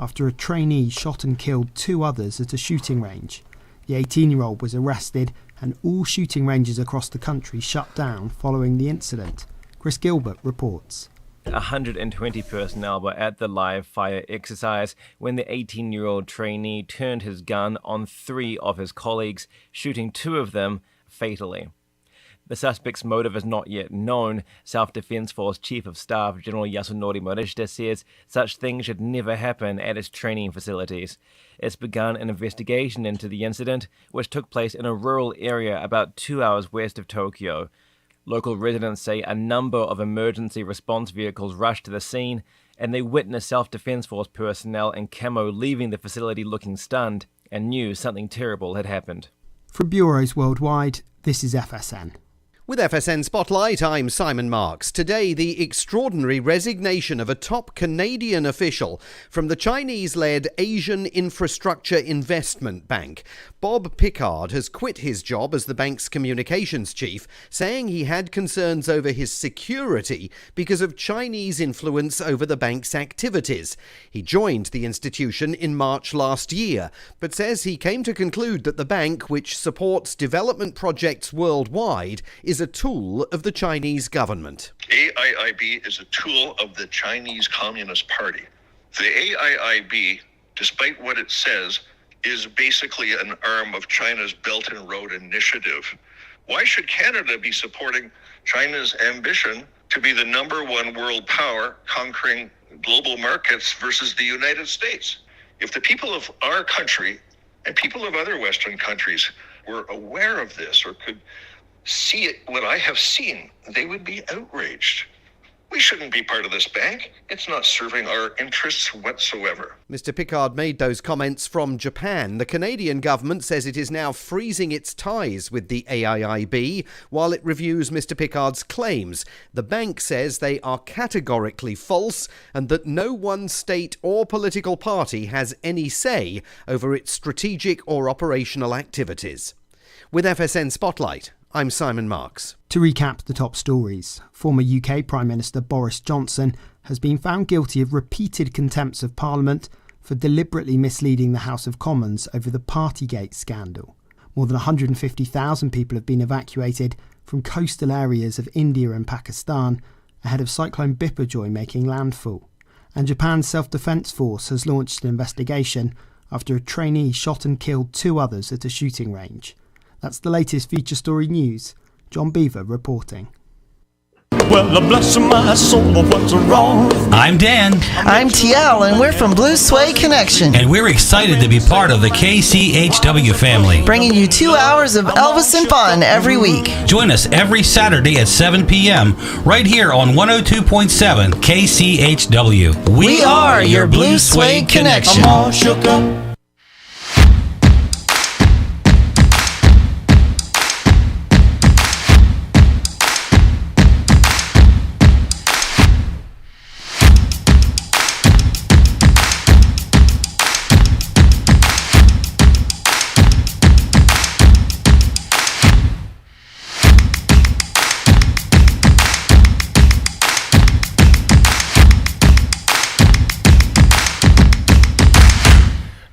after a trainee shot and killed 2 others at a shooting range. The 18-year-old was arrested and all shooting ranges across the country shut down following the incident. Chris Gilbert reports. 120 personnel were at the live fire exercise when the 18-year-old trainee turned his gun on 3 of his colleagues, shooting 2 of them fatally. The suspect's motive is not yet known. Self-Defense Force Chief of Staff General Yasunori Morishita says such things should never happen at its training facilities. It's begun an investigation into the incident, which took place in a rural area about 2 hours west of Tokyo. Local residents say a number of emergency response vehicles rushed to the scene, and they witnessed Self-Defense Force personnel in camo leaving the facility looking stunned and knew something terrible had happened. From bureaus worldwide, this is FSN. With FSN Spotlight, I'm Simon Marks. Today, the extraordinary resignation of a top Canadian official from the Chinese-led Asian Infrastructure Investment Bank. Bob Pickard has quit his job as the bank's communications chief, saying he had concerns over his security because of Chinese influence over the bank's activities. He joined the institution in March last year, but says he came to conclude that the bank, which supports development projects worldwide, is a tool of the Chinese government. AIIB is a tool of the Chinese Communist Party. The AIIB, despite what it says, is basically an arm of China's Belt and Road Initiative. Why should Canada be supporting China's ambition to be the #1 world power, conquering global markets versus the United States? If the people of our country and people of other Western countries were aware of this or could see it, what I have seen, they would be outraged. We shouldn't be part of this bank. It's not serving our interests whatsoever. Mr. Pickard made those comments from Japan. The Canadian government says it is now freezing its ties with the AIIB while it reviews Mr. Pickard's claims. The bank says they are categorically false and that no one state or political party has any say over its strategic or operational activities. With FSN Spotlight, I'm Simon Marks. To recap the top stories, former UK Prime Minister Boris Johnson has been found guilty of repeated contempts of Parliament for deliberately misleading the House of Commons over the Partygate scandal. More than 150,000 people have been evacuated from coastal areas of India and Pakistan ahead of Cyclone Biparjoy making landfall. And Japan's Self-Defense Force has launched an investigation after a trainee shot and killed 2 others at a shooting range. That's the latest feature story news. John Beaver reporting. Well, bless my soul, what's wrong? I'm Dan. I'm TL, and we're from Blue Suede Connection. And we're excited to be part of the KCHW family. Bringing you 2 hours of Elvis and fun every week. Join us every Saturday at 7 p.m. right here on 102.7 KCHW. We are your Blue Suede Connection. I'm all shook up.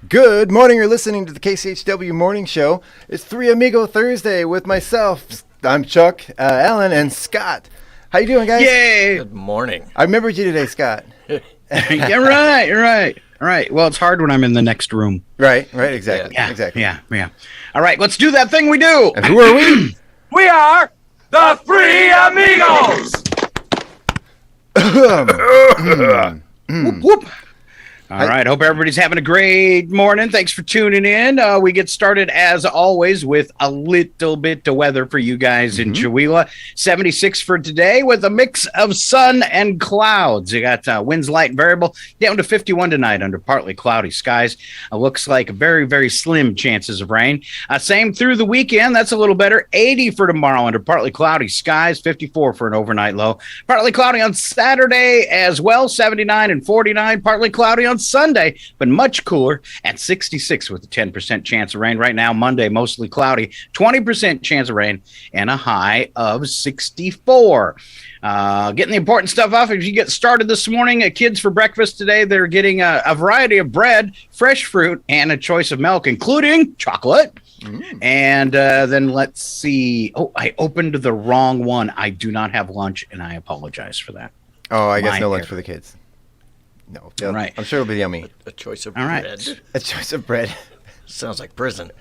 Good morning, you're listening to the KCHW Morning Show. It's 3 Amigo Thursday with myself, I'm Chuck, Alan, and Scott. How you doing, guys? Yay! Good morning. I remembered you today, Scott. You're right. Well, it's hard when I'm in the next room. Right, exactly. Exactly. Yeah. All right, let's do that thing we do. And who are we? We are the 3 Amigos! Whoop, whoop. All right, hope everybody's having a great morning. Thanks for tuning in. We get started, as always, with a little bit of weather for you guys in Chihuahua. 76 for today with a mix of sun and clouds. You got winds light and variable, down to 51 tonight under partly cloudy skies. Looks like very, very slim chances of rain. Same through the weekend. That's a little better. 80 for tomorrow under partly cloudy skies, 54 for an overnight low. Partly cloudy on Saturday as well, 79 and 49. Partly cloudy on Sunday, but much cooler at 66 with a 10% chance of rain. Right now, Monday, mostly cloudy, 20% chance of rain, and a high of 64. Getting the important stuff off as you get started this morning. Kids for breakfast today, they're getting a variety of bread, fresh fruit, and a choice of milk, including chocolate. And then let's see. Oh, I opened the wrong one. I do not have lunch, and I apologize for that. Oh, I guess no lunch for the kids. No. All right. I'm sure it'll be yummy. A choice of All right. bread. A choice of bread. Sounds like prison.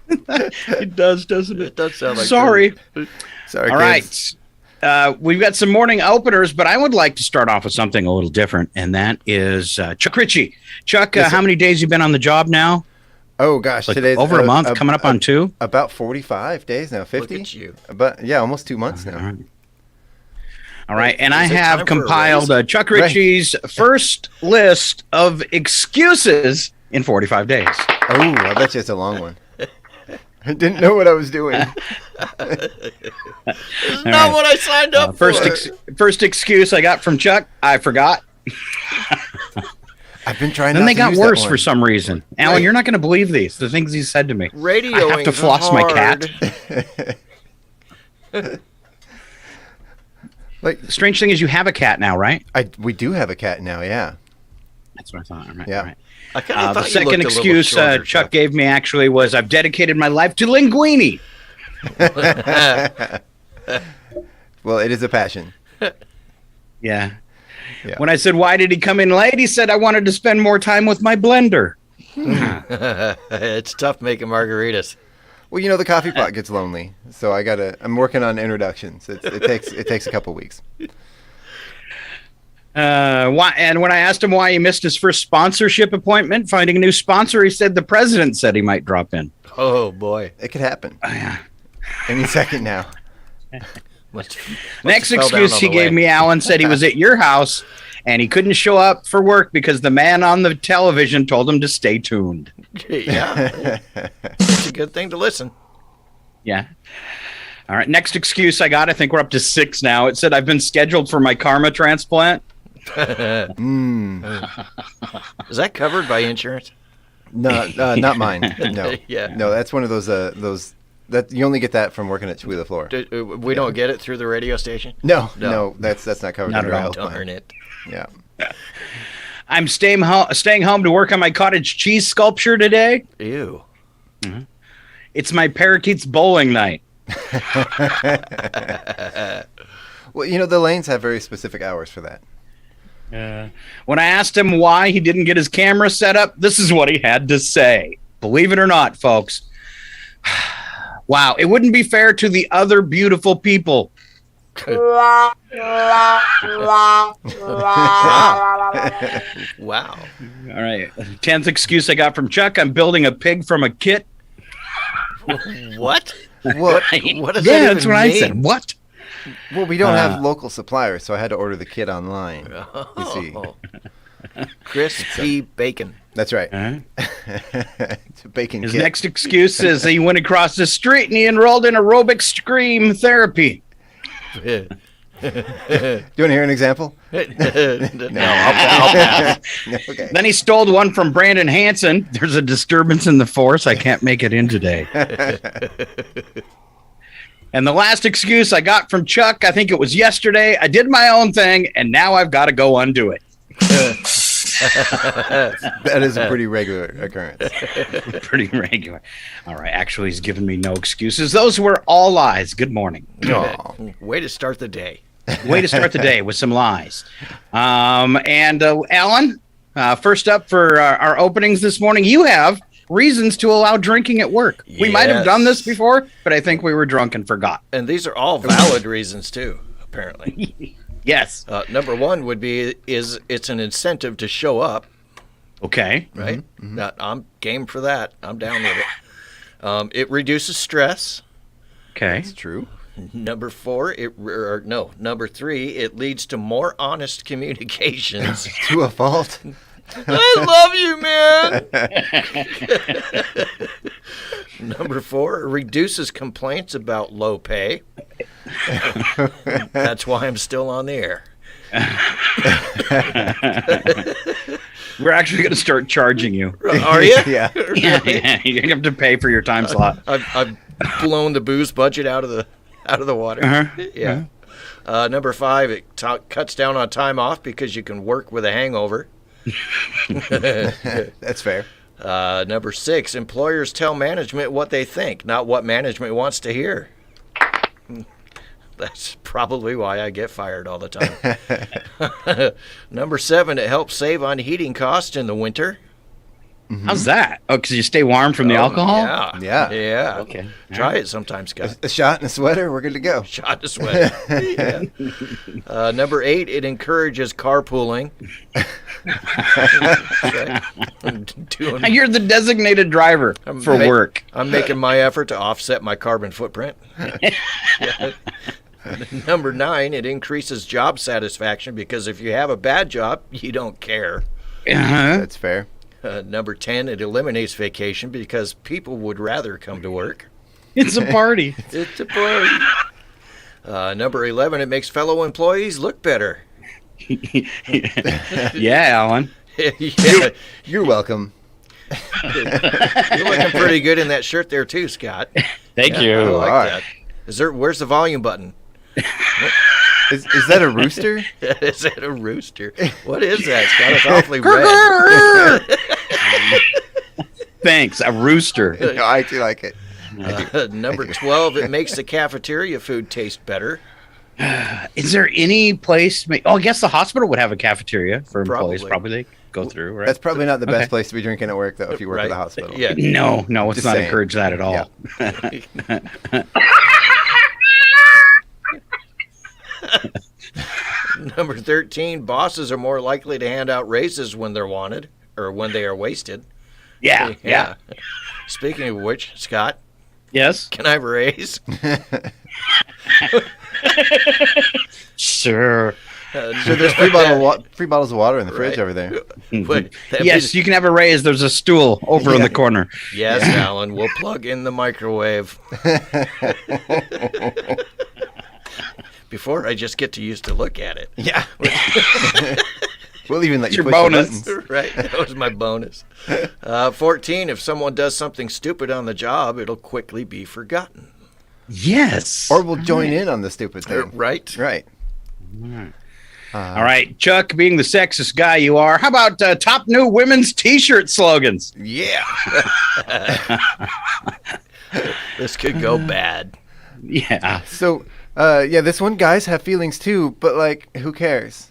It does, doesn't it? It does sound like Sorry. prison. Sorry, All kids. right. We've got some morning openers, but I would like to start off with something a little different, and that is Chuck Ritchie. Chuck, Yes, how many days you been on the job now? Oh, gosh. Like Today's over a month, coming up on 2? About 45 days now, 50. Look at you. But, yeah, almost 2 months now. All right. All right, and I Is it have time for a compiled raise? Chuck Ritchie's first list of excuses in 45 days. Oh, I bet you it's a long one. I didn't know what I was doing. It's not what I signed up for. First excuse I got from Chuck, I forgot. I've been trying Then not they to got use that worse one. for some reason. Alan, you're not going to believe these. The things he said to me. Radioing I have to floss my cat. Like, The strange thing is you have a cat now, right? we do have a cat now, yeah. That's what I thought. All right, Yeah. all right. I kind of The thought you second looked a little excuse shorter, Chuck gave me actually was I've dedicated my life to linguine. Well, it is a passion. Yeah. Yeah. When I said, why did he come in late? He said, I wanted to spend more time with my blender. It's tough making margaritas. Well, the coffee pot gets lonely, so I'm working on introductions. It takes a couple weeks. Why? And when I asked him why he missed his first sponsorship appointment, finding a new sponsor, he said the president said he might drop in. Oh, boy. It could happen Oh, yeah. any second now. Next excuse he gave me, Alan, said he was at your house and he couldn't show up for work because the man on the television told him to stay tuned. Yeah. It's a good thing to listen. Yeah. All right. Next excuse I got, I think we're up to 6 now. It said I've been scheduled for my karma transplant. Is that covered by insurance? No, not mine. No. Yeah. No, that's one of those that you only get that from working at Chewila Floor. We don't get it through the radio station? No, No. that's not covered Not under at all. health plan. Darn it. Yeah. I'm staying home to work on my cottage cheese sculpture today. Ew. It's my parakeets bowling night. Well, the lanes have very specific hours for that. When I asked him why he didn't get his camera set up, this is what he had to say. Believe it or not, folks. Wow, it wouldn't be fair to the other beautiful people. Wow. All right. 10th excuse I got from Chuck, I'm building a pig from a kit. What? Well, What does Yeah, that that's even what I mean? said. What? well, we don't have local suppliers, so I had to order the kit online. You see, Crispy bacon. that's right. Huh? It's a bacon His kit. next excuse is he went across the street and he enrolled in aerobic scream therapy. Do you want to hear an example? No, I'll pass. No, okay. Then he stole one from Brandon Hanson. There's a disturbance in the force. I can't make it in today. And the last excuse I got from Chuck, I think it was yesterday, I did my own thing, and now I've got to go undo it. That is a pretty regular occurrence. Pretty regular. All right. Actually, he's given me no excuses. Those were all lies. Good morning. Aw. Way to start the day. Way to start the day with some lies. And Alan, first up for our openings this morning, you have reasons to allow drinking at work. We might have done this Yes. before, but I think we were drunk and forgot. And these are all valid reasons, too, apparently. Yes. Number one would be it's an incentive to show up, Okay. right? I'm game for that. I'm down with it. It reduces stress. Okay. It's true. Number number 3, it leads to more honest communications. To a fault. I love you, man. Number 4, it reduces complaints about low pay. That's why I'm still on the air. We're actually going to start charging you. Are you? Yeah. Yeah, you have to pay for your time slot. I've blown the booze budget out of the water. Uh-huh. Yeah. Number 5, it cuts down on time off because you can work with a hangover. That's fair. Number 6, employers tell management what they think, not what management wants to hear. That's probably why I get fired all the time. Number 7, it helps save on heating costs in the winter. How's that? Oh, because you stay warm from the alcohol? Yeah. Okay. Try it sometime, Scott. A shot and a sweater, we're good to go. Shot to sweat. Yeah. Number 8, it encourages carpooling. You're the designated driver for work. I'm making my effort to offset my carbon footprint. Yeah. Number 9, it increases job satisfaction because if you have a bad job, you don't care. Uh-huh. That's fair. Number 10, it eliminates vacation because people would rather come to work. It's a party. It's a party. Number 11, it makes fellow employees look better. Yeah, Alan. Yeah. You're welcome. You're looking pretty good in that shirt there too, Scott. Thank I you. like that. Where's the volume button? Is that a rooster? Is that a rooster? What is that, Scott? It's awfully red. Thanks, a rooster. No, I do like it. Number 12, it makes the cafeteria food taste better. Is there any place? I guess the hospital would have a cafeteria for employees. Probably. Probably they go through, right? That's probably not the best place to be drinking at work, though, if you work at the hospital. Yeah. No, let's Just not saying. encourage that at all. Yeah. Number 13, bosses are more likely to hand out raises when they're wanted or when they are wasted. Yeah. Speaking of which, Scott, Yes. can I have a raise? Sure. So there's free bottles of water in the fridge over there. But Yes, you can have a raise. There's a stool over in the corner. Yes, Alan, we'll plug in the microwave. Before I just get to used to look at it. Yeah. We'll even let you Your push bonus. the buttons. Right, that was my bonus. 14, if someone does something stupid on the job, it'll quickly be forgotten. Yes. Or we'll join in on the stupid thing. Right? Right. All right, Chuck, being the sexist guy you are, how about top new women's T-shirt slogans? Yeah. This could go bad. Yeah. So, this one, guys have feelings too, but like, who cares?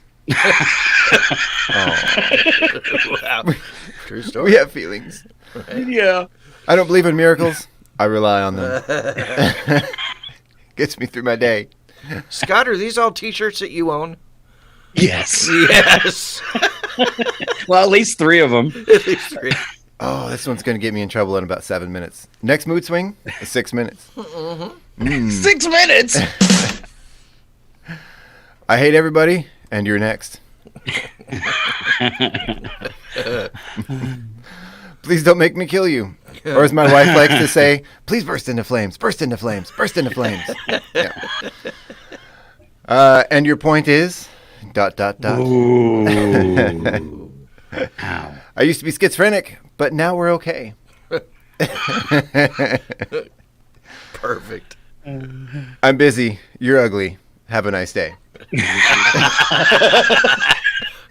Wow. True story. We have feelings. Right? Yeah. I don't believe in miracles. I rely on them. Gets me through my day. Scott, are these all T-shirts that you own? Yes. Yes. Well, at least 3 of them. At least 3. Oh, this one's going to get me in trouble in about 7 minutes. Next mood swing is 6 minutes. 6 minutes. I hate everybody, and you're next. Please don't make me kill you. Or as my wife likes to say, please burst into flames, burst into flames, burst into flames. Yeah. And your point is... ... Ooh. Ow. I used to be schizophrenic, but now we're okay. Perfect. I'm busy. You're ugly. Have a nice day.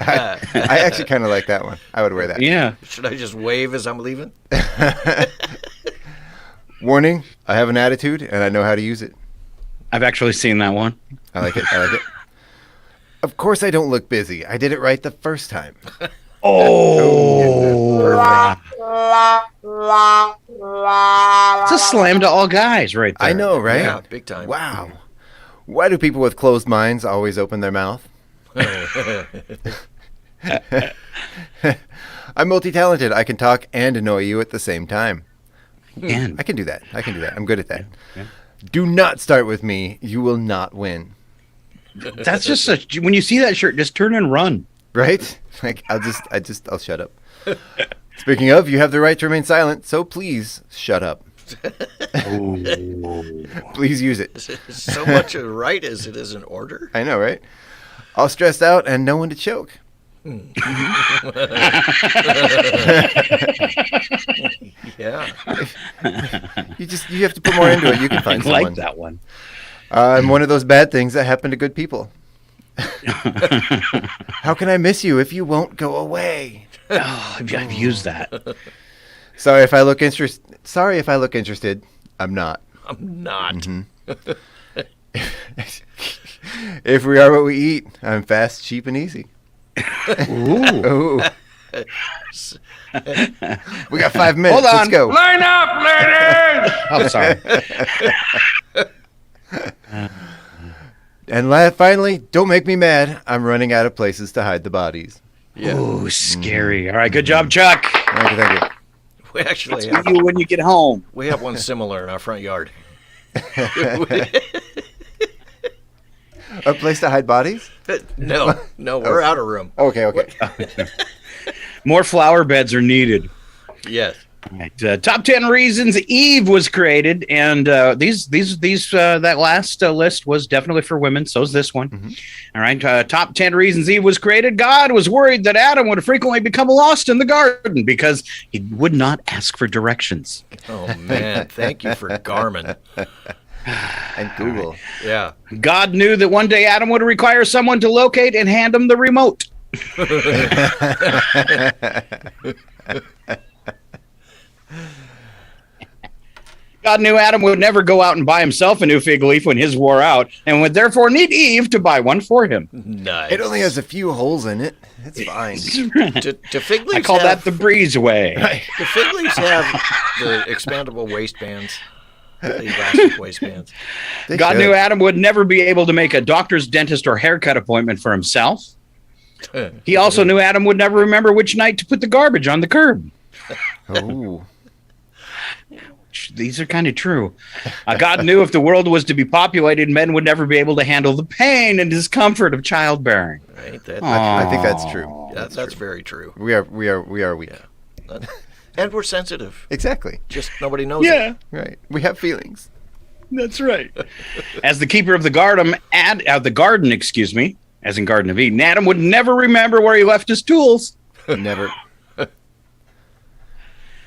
I actually kind of like that one. I would wear that. Yeah. Should I just wave as I'm leaving? Warning, I have an attitude, and I know how to use it. I've actually seen that one. I like it. Of course I don't look busy. I did it right the first time. It's a slam to all guys right there. I know, right? Yeah, big time. Wow. Why do people with closed minds always open their mouth? I'm multi-talented. I can talk and annoy you at the same time. I can do that. I'm good at that. Yeah. Do not start with me. You will not win. That's just such. When you see that shirt, just turn and run. Right? Like I'll shut up. Speaking of, you have the right to remain silent, so please shut up. Please use it. So much a right as it is an order. I know, right? all stressed out and no one to choke. Yeah. You have to put more into it. You can find I someone. like that one. I'm one of those bad things that happen to good people. How can I miss you if you won't go away? Oh, I've used that. Sorry if I look interested. I'm not. I'm not. Mm-hmm. If we are what we eat, I'm fast, cheap, and easy. Ooh. We got 5 minutes. Hold on. Let's go. Line up, ladies! Oh, sorry. And finally, don't make me mad. I'm running out of places to hide the bodies. Yeah. Ooh, scary. All right, good job, Chuck. Thank you. We actually See you when you get home. we have one similar in our front yard. A place to hide bodies? No, we're out of room. Okay. More flower beds are needed. Yes. All right, top 10 reasons Eve was created, and these that last list was definitely for women. So is this one. Mm-hmm. All right, top 10 reasons Eve was created. God was worried that Adam would frequently become lost in the garden because he would not ask for directions. Oh man, thank you for Garmin. And Google. Right. Yeah. God knew that one day Adam would require someone to locate and hand him the remote. God knew Adam would never go out and buy himself a new fig leaf when his wore out, and would therefore need Eve to buy one for him. Nice. It only has a few holes in it. It's fine. Do fig leaves I call that the breezeway. Right. Do fig leaves have the expandable waistbands? The elastic waistbands. God knew Adam would never be able to make a doctor's, dentist, or haircut appointment for himself. He also knew Adam would never remember which night to put the garbage on the curb. Oh. These are kind of true. God knew if the world was to be populated, men would never be able to handle the pain and discomfort of childbearing. Right. I think that's true. That's very true. We are weak. Yeah. And we're sensitive. Exactly. Just nobody knows Yeah. it. Right. We have feelings. That's right. As the keeper of the garden, as in Garden of Eden, Adam would never remember where he left his tools. Never.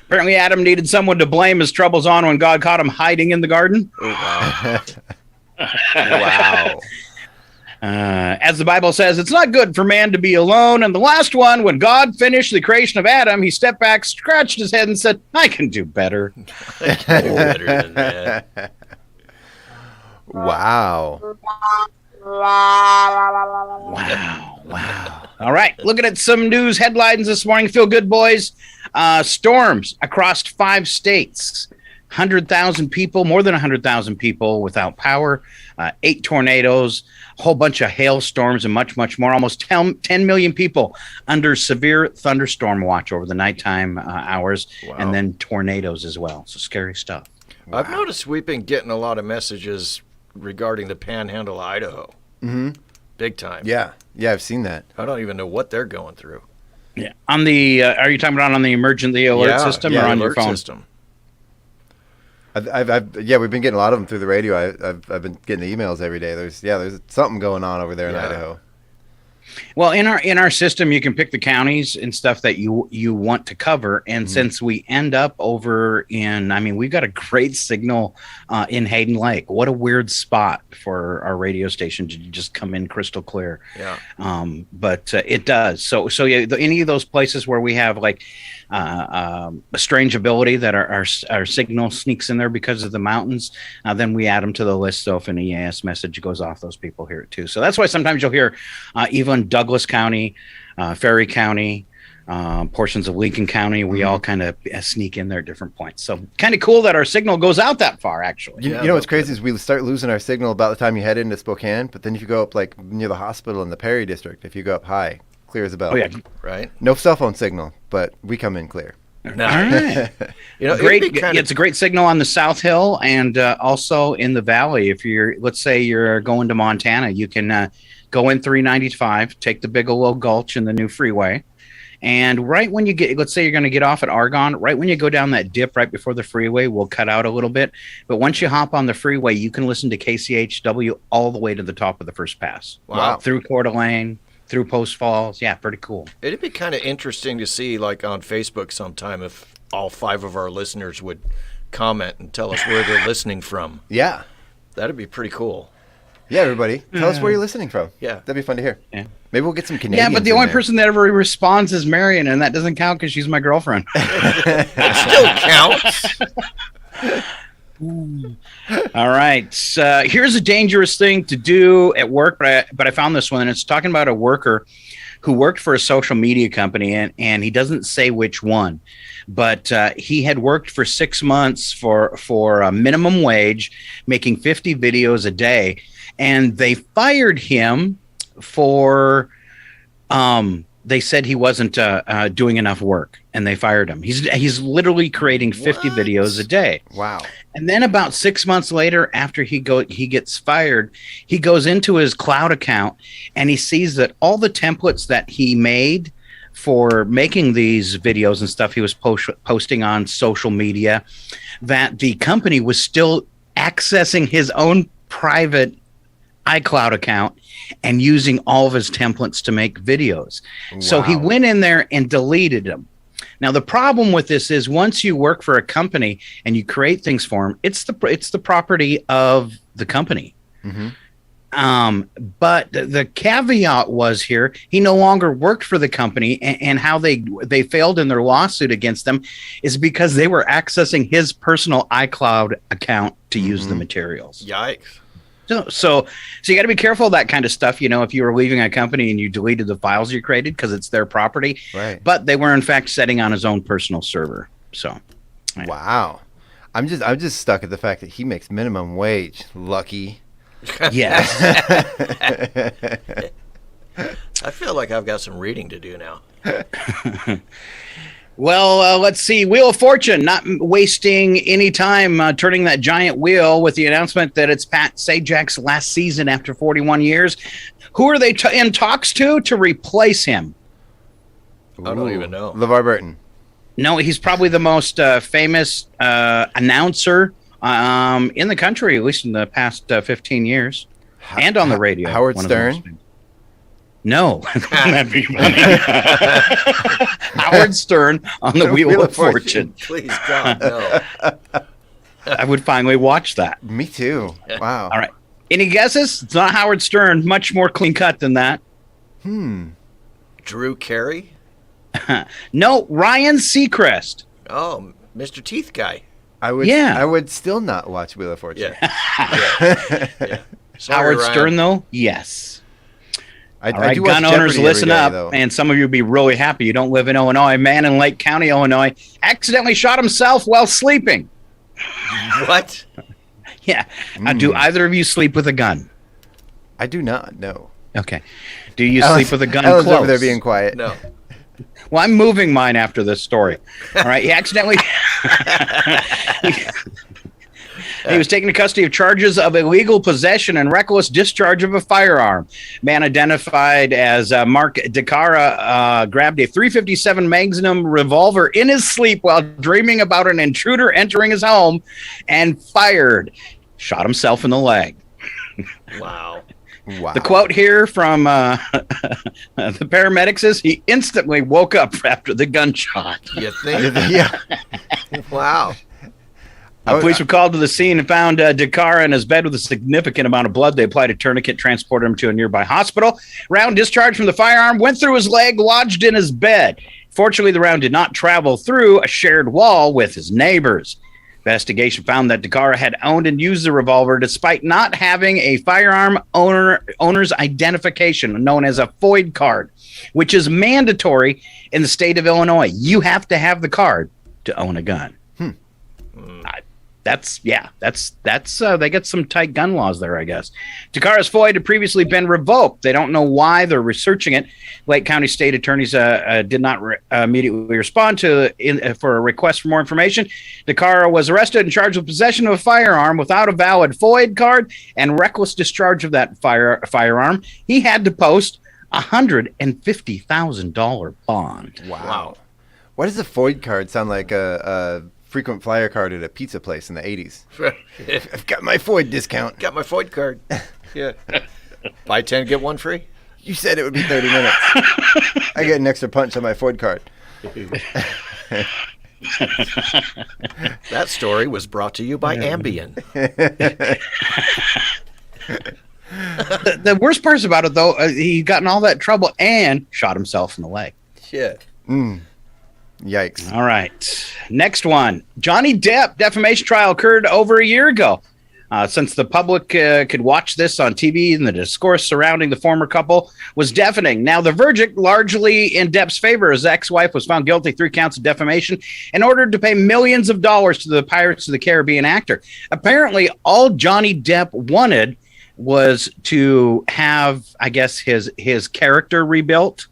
Apparently, Adam needed someone to blame his troubles on when God caught him hiding in the garden. Oh, wow. Wow. As the Bible says, it's not good for man to be alone. And the last one, when God finished the creation of Adam, he stepped back, scratched his head, and said, I can do better. I can do better than that. Wow. Wow. All right. Looking at some news headlines this morning. Feel good, boys. Storms across 5 states. 100,000 people, more than 100,000 people without power, 8 tornadoes, a whole bunch of hailstorms, and much, much more. Almost 10 million people under severe thunderstorm watch over the nighttime hours, and then tornadoes as well. So scary stuff. Wow. I've noticed we've been getting a lot of messages regarding the Panhandle, Idaho. Mm-hmm. Big time. Yeah, I've seen that. I don't even know what they're going through. Yeah. On the, are you talking about on the emergency alert system or on your phone? System. We've been getting a lot of them through the radio. I've been getting the emails every day. There's something going on over there in Idaho. Well, in our system, you can pick the counties and stuff that you want to cover. And since we end up over in, we've got a great signal in Hayden Lake. What a weird spot for our radio station to just come in crystal clear. Yeah. But it does. So yeah, any of those places where we have like a strange ability that our signal sneaks in there because of the mountains, then we add them to the list. So if an EAS message goes off, those people hear it too. So that's why sometimes you'll hear even Douglas County, Ferry County, portions of Lincoln County, we all kind of sneak in there at different points. So kind of cool that our signal goes out that far, actually. You know what's crazy is we start losing our signal about the time you head into Spokane, but then if you go up like near the hospital in the Perry district, if you go up high, clear as a bell. Oh, yeah. Right. No cell phone signal, but we come in clear. No. All right. It's a great signal on the South Hill and also in the valley. If let's say you're going to Montana, you can go in 395, take the Bigelow Gulch and the new freeway, And right when you get, let's say you're going to get off at Argonne, right when you go down that dip right before the freeway, we'll cut out a little bit. But once you hop on the freeway, you can listen to KCHW all the way to the top of the first pass. Wow. Through Coeur d'Alene, through Post Falls. Yeah, pretty cool. It'd be kind of interesting to see, like on Facebook sometime, if all 5 of our listeners would comment and tell us where they're listening from. Yeah. That'd be pretty cool. Yeah, everybody. Tell us where you're listening from. Yeah. That'd be fun to hear. Yeah. Maybe we'll get some Canadians. Yeah, but the only person that ever responds is Marion, and that doesn't count because she's my girlfriend. It still counts. All right. So here's a dangerous thing to do at work, but I found this one, and it's talking about a worker who worked for a social media company, and he doesn't say which one, but he had worked for 6 months for a minimum wage, making 50 videos a day, and they fired him for they said he wasn't doing enough work, and they fired him. He's literally creating 50 videos a day. Wow. And then about 6 months later, after he gets fired, he goes into his cloud account and he sees that all the templates that he made for making these videos and stuff he was posting on social media, that the company was still accessing his own private iCloud account and using all of his templates to make videos. Wow. So he went in there and deleted them. Now, the problem with this is once you work for a company and you create things for them, it's the property of the company. Mm-hmm. But the caveat was here, he no longer worked for the company, and how they failed in their lawsuit against them is because they were accessing his personal iCloud account to use the materials. Yikes. So you got to be careful of that kind of stuff. If you were leaving a company and you deleted the files you created because it's their property, right? But they were in fact setting on his own personal server. So, right. Wow, I'm just stuck at the fact that he makes minimum wage. Lucky. Yes. I feel like I've got some reading to do now. Well, let's see. Wheel of Fortune, not wasting any time turning that giant wheel with the announcement that it's Pat Sajak's last season after 41 years. Who are they in talks to replace him? I don't even know. LeVar Burton. No, he's probably the most famous announcer in the country, at least in the past 15 years, and on the radio. Howard Stern? No. That'd be funny. Howard Stern on the Wheel of Fortune. Please, God, no. I would finally watch that. Me too. Wow. All right. Any guesses? It's not Howard Stern. Much more clean cut than that. Drew Carey? No, Ryan Seacrest. Oh, Mr. Teeth Guy. I would still not watch Wheel of Fortune. Yeah. Sorry, Howard Ryan. Stern, though? Yes. I do gun owners, listen up, though. And some of you will be really happy you don't live in Illinois. A man in Lake County, Illinois, accidentally shot himself while sleeping. What? Yeah. Do either of you sleep with a gun? I do not, no. Okay. Do you sleep with a gun Ellen's close? over there being quiet. No. Well, I'm moving mine after this story. All right. He accidentally... He was taken into custody of charges of illegal possession and reckless discharge of a firearm. Man identified as Mark DeCara grabbed a .357 Magnum revolver in his sleep while dreaming about an intruder entering his home and fired. Shot himself in the leg. Wow. Wow. The quote here from the paramedics is, he instantly woke up after the gunshot. You think? Yeah. Wow. Police were called to the scene and found DeCara in his bed with a significant amount of blood. They applied a tourniquet, transported him to a nearby hospital. Round discharged from the firearm went through his leg, lodged in his bed. Fortunately, the round did not travel through a shared wall with his neighbors. Investigation found that DeCara had owned and used the revolver despite not having a firearm owner's identification, known as a FOID card, which is mandatory in the state of Illinois. You have to have the card to own a gun. They get some tight gun laws there, I guess. DeCara's FOID had previously been revoked. They don't know why. They're researching it. Lake County state attorneys did not immediately respond for a request for more information. DeCara was arrested and charged with possession of a firearm without a valid FOID card and reckless discharge of that firearm. He had to post $150,000 bond. Wow. Why does a Foyd card sound like a frequent flyer card at a pizza place in the 80s? I've got my Foyd discount. Got my Foyd card. Yeah. Buy 10, get 1 free. You said it would be 30 minutes. I get an extra punch on my Foyd card. That story was brought to you by Ambien. The worst part about it, though, he got in all that trouble and shot himself in the leg. Yeah. Yikes. All right. Next one. Johnny Depp defamation trial occurred over a year ago. Since the public could watch this on TV, and the discourse surrounding the former couple was deafening. Now, the verdict, largely in Depp's favor, his ex-wife was found guilty 3 counts of defamation and ordered to pay millions of dollars to the Pirates of the Caribbean actor. Apparently, all Johnny Depp wanted was to have, I guess, his character rebuilt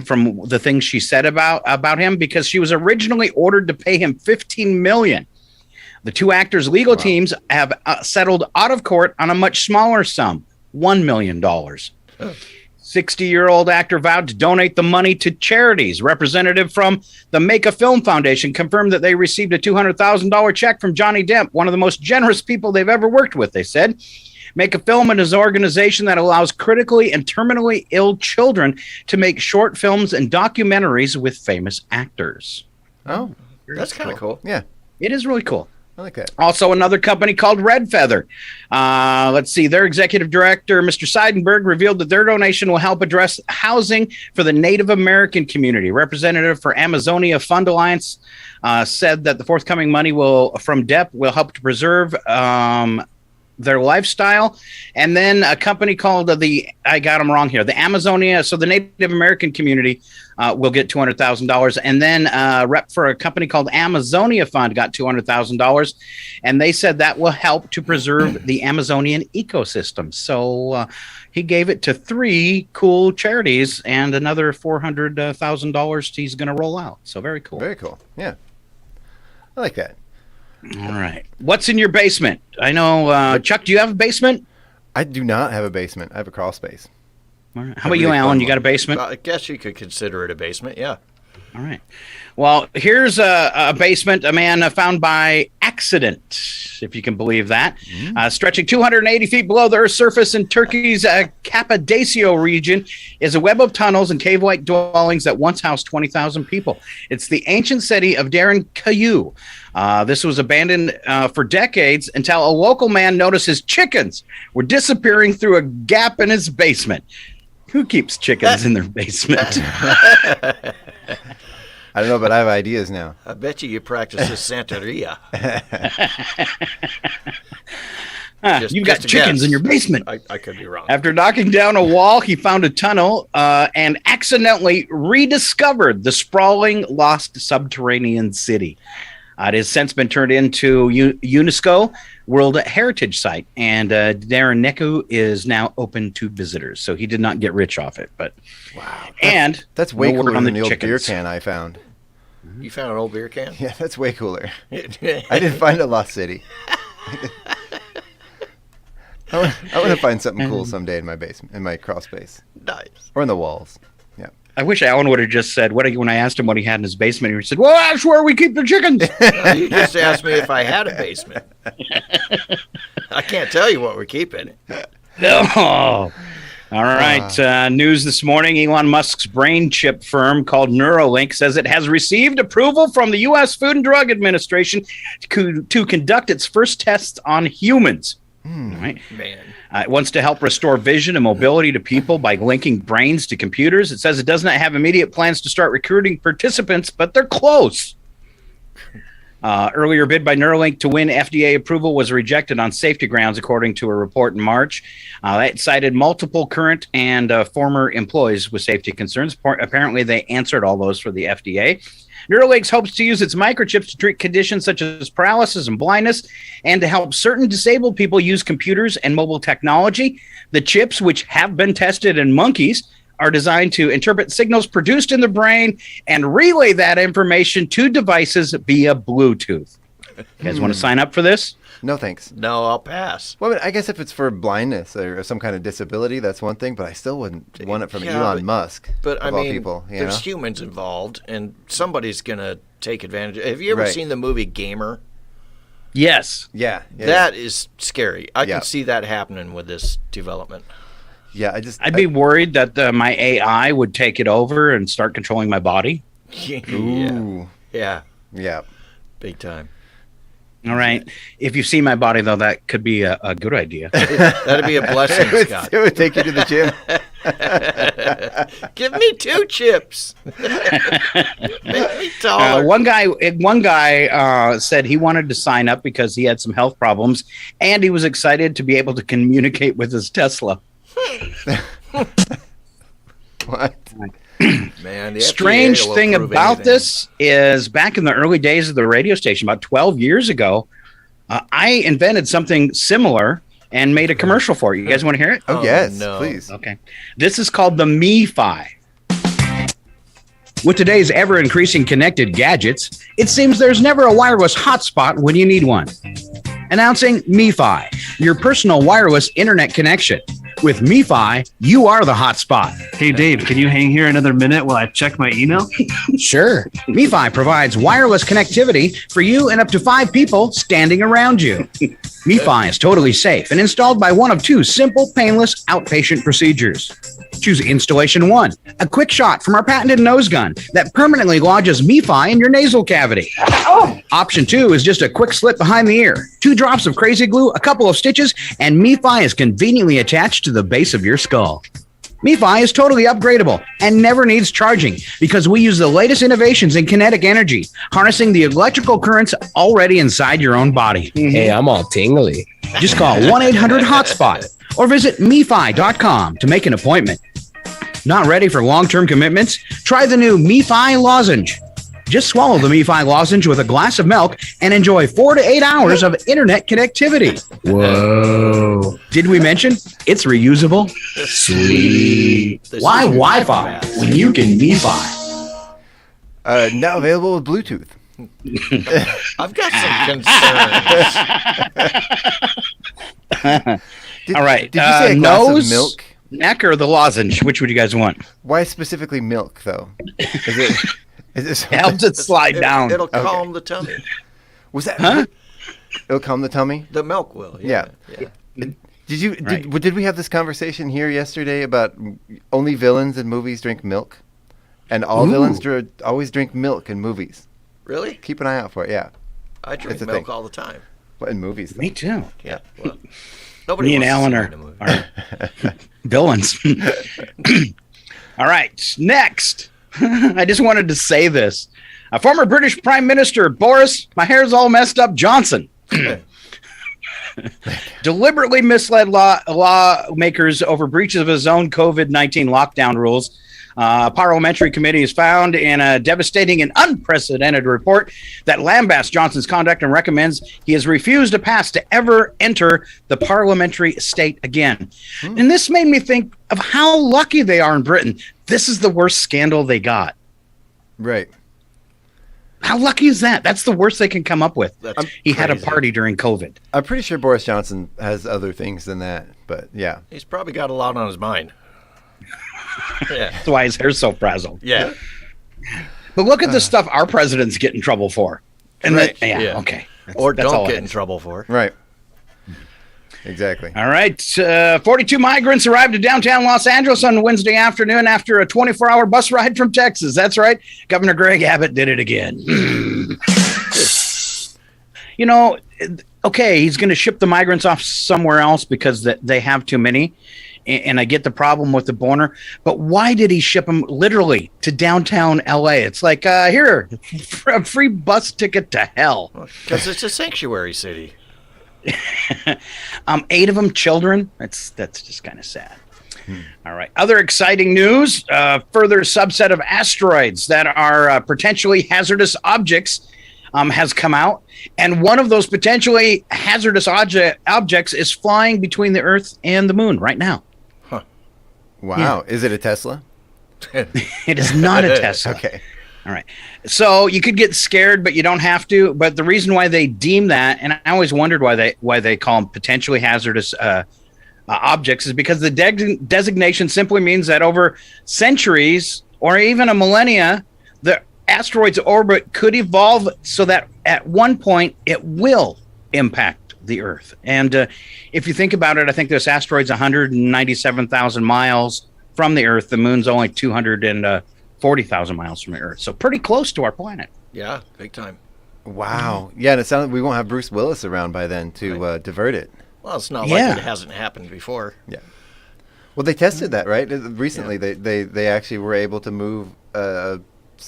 from the things she said about him, because she was originally ordered to pay him $15 million. The 2 actors' legal teams have settled out of court on a much smaller sum, $1 million. 60-year-old actor vowed to donate the money to charities. Representative from the Make a Film Foundation confirmed that they received a $200,000 check from Johnny Depp, one of the most generous people they've ever worked with, they said. Make a Film is an organization that allows critically and terminally ill children to make short films and documentaries with famous actors. Oh, that's kind of cool. Yeah. It is really cool. I like that. Also, another company called Red Feather. Let's see. Their executive director, Mr. Seidenberg, revealed that their donation will help address housing for the Native American community. Representative for Amazonia Fund Alliance said that the forthcoming money from Depp will help to preserve their lifestyle. And then a company called I got them wrong here, the Amazonia, so the Native American community will get $200,000. And then rep for a company called Amazonia Fund got $200,000. And they said that will help to preserve the Amazonian ecosystem. So he gave it to 3 cool charities, and another $400,000 he's going to roll out. So very cool. Very cool. Yeah. I like that. All right. What's in your basement? I know, Chuck, do you have a basement? I do not have a basement. I have a crawl space. All right. How about you, Alan? You got a basement? I guess you could consider it a basement, yeah. All right. Well, here's a basement a man found by accident, if you can believe that. Stretching 280 feet below the Earth's surface in Turkey's Cappadocia region is a web of tunnels and cave-like dwellings that once housed 20,000 people. It's the ancient city of Derinkayu. This was abandoned for decades until a local man noticed his chickens were disappearing through a gap in his basement. Who keeps chickens in their basement? I don't know, but I have ideas now. I bet you practice this Santeria. You've got chickens in your basement. I could be wrong. After knocking down a wall, he found a tunnel and accidentally rediscovered the sprawling, lost subterranean city. It has since been turned into UNESCO World Heritage Site, and Derinkayu is now open to visitors. So he did not get rich off it, but wow, and that's way no cooler on than the old chickens. beer can I found. You found an old beer can? Yeah, that's way cooler. I didn't find a lost city. I want to find something cool someday in my basement, in my crawl space. Nice. Or in the walls. Yeah. I wish Alan would have just said, when I asked him what he had in his basement, he said, well, that's where we keep the chickens. You just asked me if I had a basement. I can't tell you what we're keeping. No. All right. News this morning. Elon Musk's brain chip firm called Neuralink says it has received approval from the U.S. Food and Drug Administration to conduct its first tests on humans. Right. Man. It wants to help restore vision and mobility to people by linking brains to computers. It says it does not have immediate plans to start recruiting participants, but they're close. Earlier bid by Neuralink to win FDA approval was rejected on safety grounds, according to a report in March. It cited multiple current and former employees with safety concerns. Apparently, they answered all those for the FDA. Neuralink hopes to use its microchips to treat conditions such as paralysis and blindness, and to help certain disabled people use computers and mobile technology. The chips, which have been tested in monkeys, are designed to interpret signals produced in the brain and relay that information to devices via Bluetooth. You guys want to sign up for this? No thanks. No, I'll pass. Well, I guess if it's for blindness or some kind of disability, that's one thing. But I still wouldn't want it from Elon Musk. But I of all mean, people, there's humans involved, and somebody's gonna take advantage. Have you ever seen the movie Gamer? Yes. Yeah. That is scary. I can see that happening with this development. Yeah, I'd be worried that my AI would take it over and start controlling my body. Ooh. Yeah. Yeah. Big time. All right. If you see my body, though, that could be a good idea. That'd be a blessing, Scott. It would take you to the gym. Give me 2 chips. Make me taller. One guy said he wanted to sign up because he had some health problems, and he was excited to be able to communicate with his Tesla. What? Man, the Strange FDA will thing approve about anything. this is back in the early days of the radio station, about 12 years ago, I invented something similar and made a commercial for it. You guys want to hear it? Oh, yes, please. Okay. This is called the MiFi. With today's ever-increasing connected gadgets, it seems there's never a wireless hotspot when you need one. Announcing MiFi, your personal wireless internet connection. With MiFi, you are the hotspot. Hey, Dave, can you hang here another minute while I check my email? Sure. MiFi provides wireless connectivity for you and up to 5 people standing around you. MiFi is totally safe and installed by one of 2 simple, painless outpatient procedures. Choose Installation 1, a quick shot from our patented nose gun that permanently lodges MiFi in your nasal cavity. Option 2 is just a quick slip behind the ear, 2 drops of crazy glue, a couple of stitches, and MiFi is conveniently attached to the base of your skull. MiFi is totally upgradable and never needs charging because we use the latest innovations in kinetic energy, harnessing the electrical currents already inside your own body. Hey, I'm all tingly. Just call 1-800-HOTSPOT or visit MiFi.com to make an appointment. Not ready for long-term commitments? Try the new MiFi lozenge. Just swallow the MiFi lozenge with a glass of milk and enjoy 4 to 8 hours of internet connectivity. Whoa. Did we mention it's reusable? Sweet. Why Wi-Fi when you can MiFi? Now available with Bluetooth. I've got some concerns. All right. Did you say a glass of milk? Neck, or the lozenge? Which would you guys want? Why specifically milk, though? Is it helps it slide down? It'll calm the tummy. Was that? Huh? It'll calm the tummy. The milk will. Yeah. Did we have this conversation here yesterday about only villains in movies drink milk, and all villains always drink milk in movies? Really? Keep an eye out for it. Yeah. I drink milk all the time. What, in movies? Though? Me too. Yeah. Well, nobody. Me and Alan are villains. All right. Next. I just wanted to say this. A former British Prime Minister, Boris, my hair's all messed up, Johnson, deliberately misled lawmakers over breaches of his own COVID-19 lockdown rules. A parliamentary committee has found in a devastating and unprecedented report that lambasts Johnson's conduct and recommends he has refused a pass to ever enter the parliamentary estate again. And this made me think of how lucky they are in Britain. This is the worst scandal they got. Right. How lucky is that? That's the worst they can come up with. He had a party during COVID. I'm pretty sure Boris Johnson has other things than that, but yeah. He's probably got a lot on his mind. Yeah. That's why his hair's so frazzled. Yeah. But look at the stuff our presidents get in trouble for. And right. Okay. Or don't get in trouble for. Right. Exactly. All right. 42 migrants arrived at downtown Los Angeles on Wednesday afternoon after a 24-hour bus ride from Texas. That's right. Governor Greg Abbott did it again. You know, okay, he's going to ship the migrants off somewhere else because they have too many. And I get the problem with the border, but why did he ship them literally to downtown LA? It's like, here, a free bus ticket to hell. Because it's a sanctuary city. 8 of them children. That's just kind of sad. All right. Other exciting news, further subset of asteroids that are potentially hazardous objects has come out. And one of those potentially hazardous objects is flying between the Earth and the moon right now. Wow. Yeah. Is it a Tesla? It is not a Tesla. Okay. All right. So you could get scared, but you don't have to. But the reason why they deem that, and I always wondered why they call them potentially hazardous objects, is because the designation simply means that over centuries or even a millennia, the asteroid's orbit could evolve so that at one point it will impact the Earth. And if you think about it, I think this asteroid's 197,000 miles from the Earth. The moon's only 240,000 miles from the Earth. So pretty close to our planet. Yeah, big time. Wow. Yeah, and it sounds like we won't have Bruce Willis around by then to divert it. Well, it's not like it hasn't happened before. Yeah. Well, they tested that, right? Recently, they actually were able to move a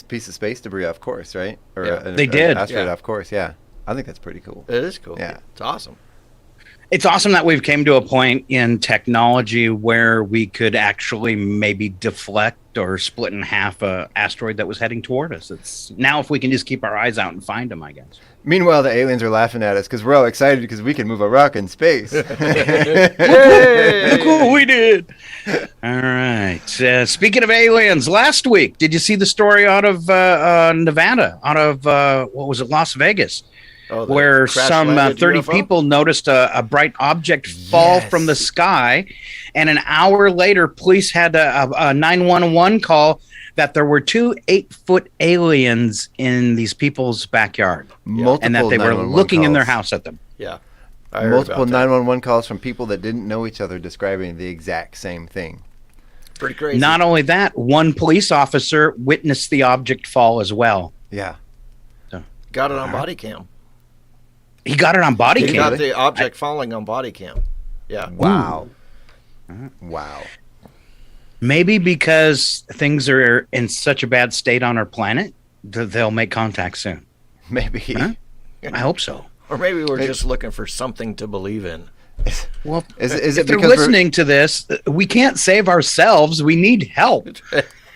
piece of space debris off course, right? Or they did. An asteroid off course, yeah. I think that's pretty cool. It is cool. Yeah. It's awesome. It's awesome that we've came to a point in technology where we could actually maybe deflect or split in half a asteroid that was heading toward us. It's now if we can just keep our eyes out and find them, I guess. Meanwhile, the aliens are laughing at us because we're all excited because we can move a rock in space. Look what we did. All right. Speaking of aliens, last week, did you see the story out of Nevada, out of, what was it, Las Vegas? Where some 30 UFO? people noticed a bright object fall from the sky. And an hour later, police had a 911 call that there were 2 8-foot aliens in these people's backyard. Multiple and that they were 911 looking in their calls. house at them. Yeah. Multiple 911 calls from people that didn't know each other describing the exact same thing. Pretty crazy. Not only that, one police officer witnessed the object fall as well. Yeah. So, got it on body cam. He got it on body cam. He got the object falling on body cam. Yeah. Wow. Wow. Maybe because things are in such a bad state on our planet, they'll make contact soon. Maybe. Huh? I hope so. Or maybe we're just looking for something to believe in. Well, is if it they're because listening to this, we can't save ourselves. We need help.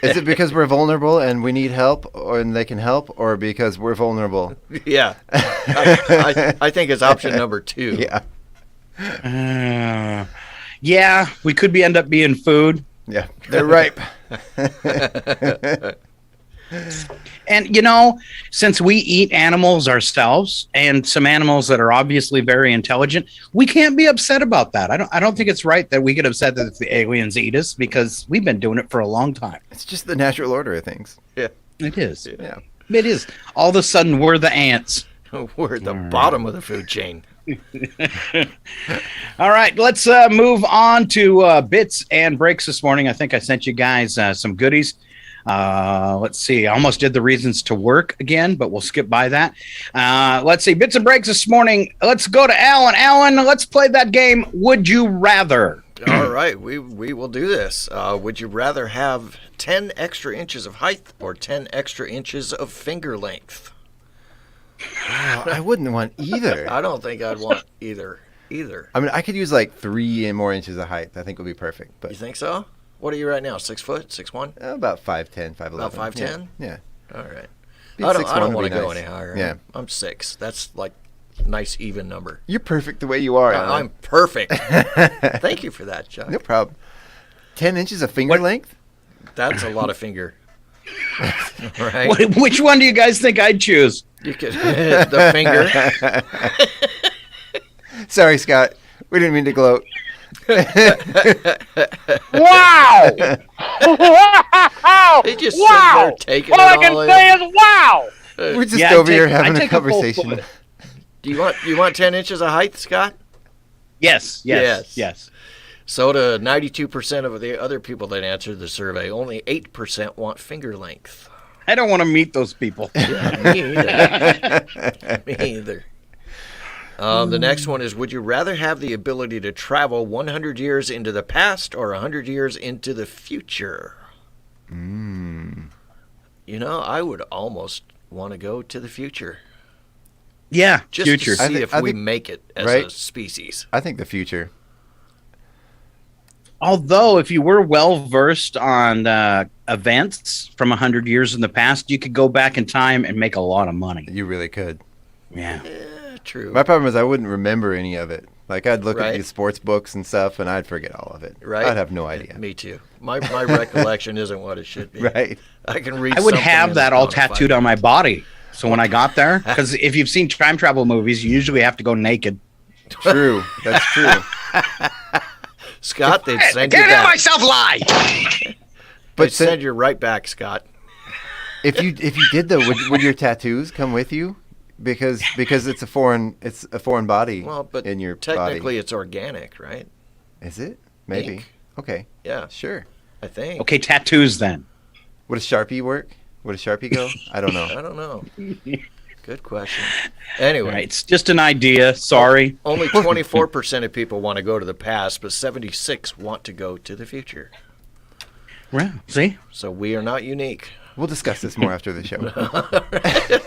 Is it because we're vulnerable and we need help, and they can help, or because we're vulnerable? Yeah. I think it's option number 2. Yeah. Yeah, we could end up being food. Yeah, they're ripe. And, since we eat animals ourselves, and some animals that are obviously very intelligent, we can't be upset about that. I don't think it's right that we get upset that the aliens eat us, because we've been doing it for a long time. It's just the natural order of things. Yeah. It is. Yeah. It is. All of a sudden, we're the ants. We're at the bottom of the food chain. All right, let's move on to bits and breaks this morning. I think I sent you guys some goodies. Let's see. I almost did the reasons to work again, but we'll skip by that. Let's see. Bits and breaks this morning. Let's go to Alan. Alan, let's play that game. Would you rather? All right, we will do this. Would you rather have 10 extra inches of height or 10 extra inches of finger length? Wow, I wouldn't want either. I don't think I'd want either. I mean, I could use like 3 more inches of height. I think would be perfect. But you think so? What are you right now? 6 foot? 6'1"? About 5'10", 5'11". About 5'10"? Yeah. All right. Be I 6'1" don't would want be to go nice. any higher. Yeah. I'm 6. That's like nice even number. You're perfect the way you are, Alan. I'm perfect. Thank you for that, Chuck. No problem. 10 inches of finger length? That's a lot of finger. Right? Which one do you guys think I'd choose? You could the finger. Sorry, Scott. We didn't mean to gloat. Wow! He just wow! sitting there taking all it I can all say in. is wow! We're just over here having a conversation. Do you want 10 inches of height, Scott? Yes. So to 92% of the other people that answered the survey, only 8% want finger length. I don't want to meet those people. Yeah, me either. Me either. The next one is, would you rather have the ability to travel 100 years into the past or 100 years into the future? I would almost want to go to the future. Yeah, just future. to see if we make it as a species. I think the future. Although, if you were well-versed on events from 100 years in the past, you could go back in time and make a lot of money. You really could. Yeah. True. My problem is I wouldn't remember any of it. Like I'd look at these sports books and stuff, and I'd forget all of it. Right. I'd have no idea. Me too. My recollection isn't what it should be. Right. I can read. I would something have in that all tattooed on my body. So when I got there, because if you've seen time travel movies, you usually have to go naked. True. That's true. Scott, they'd send I you can't back. have myself lie. But they'd send you right back, Scott. If you did though, would your tattoos come with you? Because it's a foreign body. Well, but in your technically body. it's organic, right? Is it? Maybe. Ink. Okay. Yeah. Sure. I think. Okay, tattoos then. Would a Sharpie work? Would a Sharpie go? I don't know. I don't know. Good question. Anyway. Right, it's just an idea. Sorry. Only 24% of people want to go to the past, but 76 want to go to the future. Well, see? So we are not unique. We'll discuss this more after the show.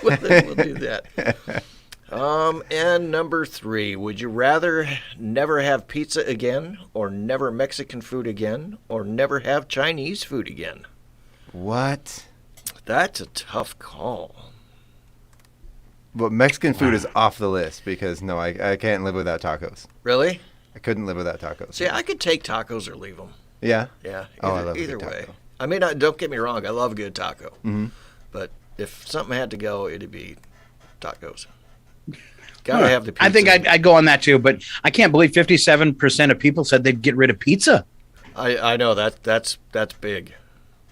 We'll do that. And number 3, would you rather never have pizza again, or never Mexican food again, or never have Chinese food again? What? That's a tough call. But Mexican food is off the list because no, I can't live without tacos. Really? I couldn't live without tacos. See, I could take tacos or leave them. Yeah? Yeah. Oh, I love a either good way. taco. I mean, don't get me wrong. I love a good taco. Mm-hmm. But if something had to go, it'd be tacos. Gotta have the pizza. I think I'd go on that too, but I can't believe 57% of people said they'd get rid of pizza. I know that's big.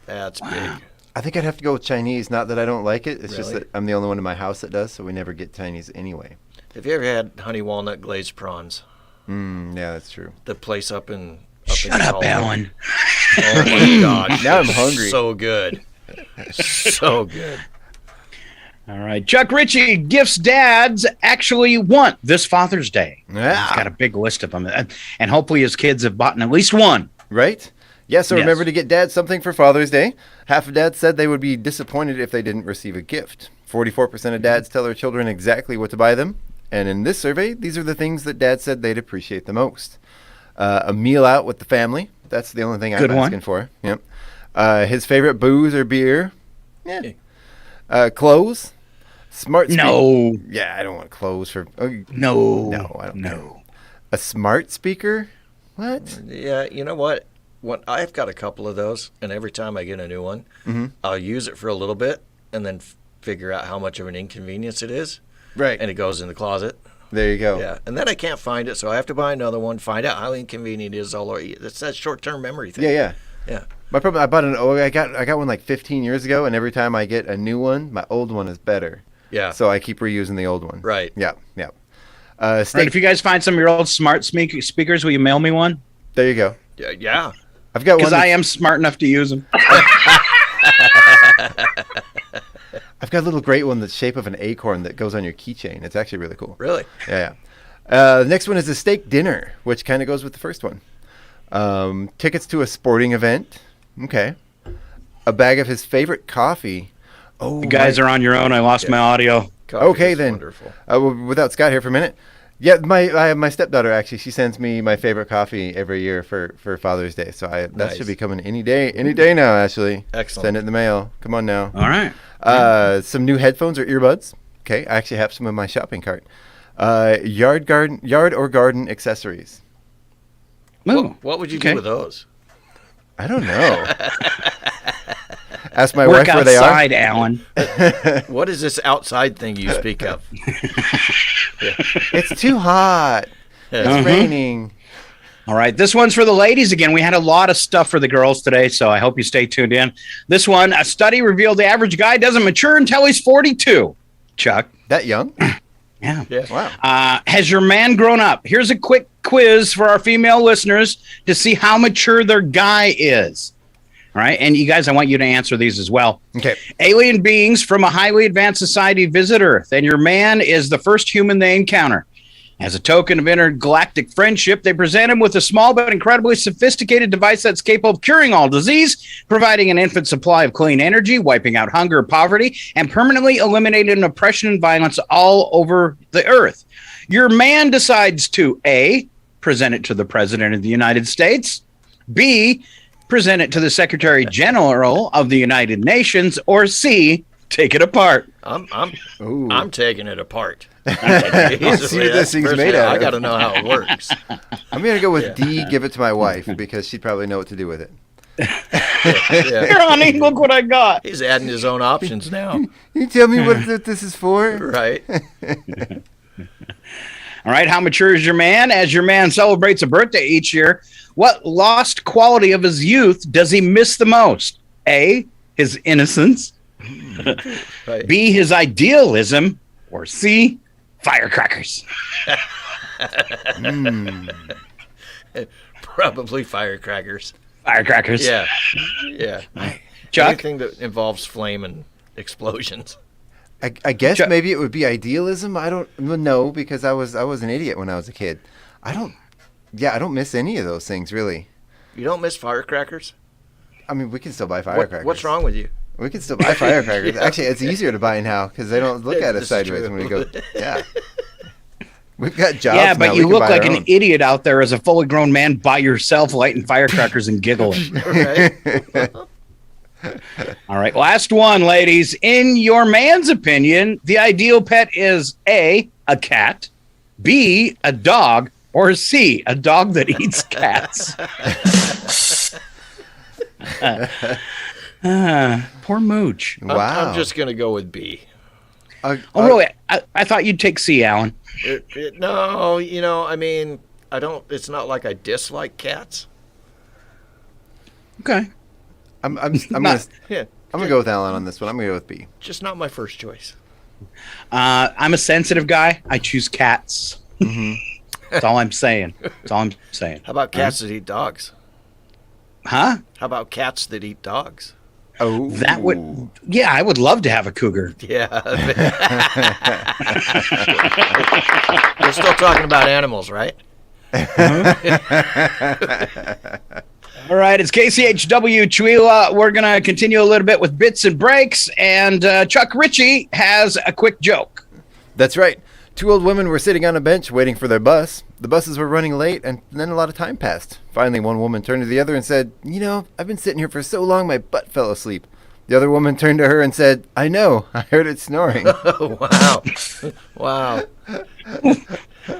That's big. I think I'd have to go with Chinese. Not that I don't like it. It's just Really? that I'm the only one in my house that does, so we never get Chinese anyway. Have you ever had honey walnut glazed prawns? Yeah, that's true. The place up in Shut up, Colorado. Alan. Oh my gosh. Now I'm hungry. So good. So good. All right. Chuck Ritchie gifts dads actually want this Father's Day. Yeah. He's got a big list of them. And hopefully his kids have bought at least one. Right? Yeah, so Yes. remember to get dad something for Father's Day. Half of dads said they would be disappointed if they didn't receive a gift. 44% of dads tell their children exactly what to buy them. And in this survey, these are the things that dads said they'd appreciate the most. A meal out with the family. That's the only thing I'm asking for. Yep. His favorite booze or beer. Yeah. Clothes. Smart speaker. No. Yeah, I don't want clothes for... No. No, I don't. No. A smart speaker? What? Yeah, you know what? I've got a couple of those, and every time I get a new one, I'll use it for a little bit and then figure out how much of an inconvenience it is. Right. And it goes in the closet. There you go. Yeah, and then I can't find it, so I have to buy another one, find out how inconvenient it is. It's that short-term memory thing. Yeah. Yeah. My problem, I bought I got one like 15 years ago, and every time I get a new one, my old one is better. Yeah. So I keep reusing the old one. Right. Yeah. Right, if you guys find some of your old smart speakers, will you mail me one? There you go. Yeah. I've got one. Because I am smart enough to use them. I've got a little great one that's shape of an acorn that goes on your keychain. It's actually really cool. Really? Yeah. The next one is a steak dinner, which kind of goes with the first one. Tickets to a sporting event. Okay. A bag of his favorite coffee. Oh, You guys are on your own. I lost my audio. Coffee Okay, is then. Wonderful. Without Scott here for a minute. Yeah, I have my stepdaughter, actually. She sends me my favorite coffee every year for Father's Day. So that Nice. should be coming any day now, Ashley. Excellent. Send it in the mail. Come on now. All right. Some new headphones or earbuds. Okay, I actually have some in my shopping cart. Yard or garden accessories. What would you do with those? I don't know. Ask my Work wife where they are. outside, Alan. What is this outside thing you speak of? It's too hot. It's raining. All right, this one's for the ladies again. We had a lot of stuff for the girls today, so I hope you stay tuned in. This one, a study revealed the average guy doesn't mature until he's 42. Chuck. That young? Yeah. Wow. Has your man grown up? Here's a quick quiz for our female listeners to see how mature their guy is. All right, and you guys, I want you to answer these as well. Okay. Alien beings from a highly advanced society visit Earth, and your man is the first human they encounter. As a token of intergalactic friendship, they present him with a small but incredibly sophisticated device that's capable of curing all disease, providing an infinite supply of clean energy, wiping out hunger, poverty, and permanently eliminating oppression and violence all over the Earth. Your man decides to A, present it to the President of the United States, B, present it to the Secretary General of the United Nations, or C, Take it apart. I'm taking it apart. See what this thing's made out of. I got to know how it works. I'm going to go with D, give it to my wife, because she'd probably know what to do with it. Here, honey, look what I got. He's adding his own options now. You tell me what this is for? Right. All right, how mature is your man? As your man celebrates a birthday each year, what lost quality of his youth does he miss the most? A, his innocence. Right. B, his idealism. Or C, firecrackers. Probably firecrackers. Firecrackers. Yeah. Chuck? Anything that involves flame and explosions. I guess maybe it would be idealism. I don't know, because I was an idiot when I was a kid. I don't miss any of those things, really. You don't miss firecrackers? I mean, we can still buy firecrackers. What's wrong with you? We can still buy firecrackers. Yeah. Actually, it's easier to buy now because they don't look at us This is sideways true. when we go. Yeah. We've got jobs. Yeah, but now. you We can look buy like our an own. idiot out there as a fully grown man by yourself lighting firecrackers and giggling. All right, last one, ladies. In your man's opinion, the ideal pet is A, a cat, B, a dog, or C, a dog that eats cats. Poor Mooch. Wow. I'm just going to go with B. Oh, really? I thought you'd take C, Alan. No, I mean, I don't. It's not like I dislike cats. Okay. I'm gonna go with Alan on this one. I'm gonna go with B. Just not my first choice. I'm a sensitive guy. I choose cats. That's all I'm saying. How about cats that eat dogs? Huh? How about cats that eat dogs? Oh, that would. Yeah, I would love to have a cougar. Yeah. We're still talking about animals, right? All right, it's KCHW Chihuahua. We're going to continue a little bit with bits and breaks, and Chuck Ritchie has a quick joke. That's right. Two old women were sitting on a bench waiting for their bus. The buses were running late, and then a lot of time passed. Finally, one woman turned to the other and said, I've been sitting here for so long my butt fell asleep. The other woman turned to her and said, I know, I heard it snoring. Wow.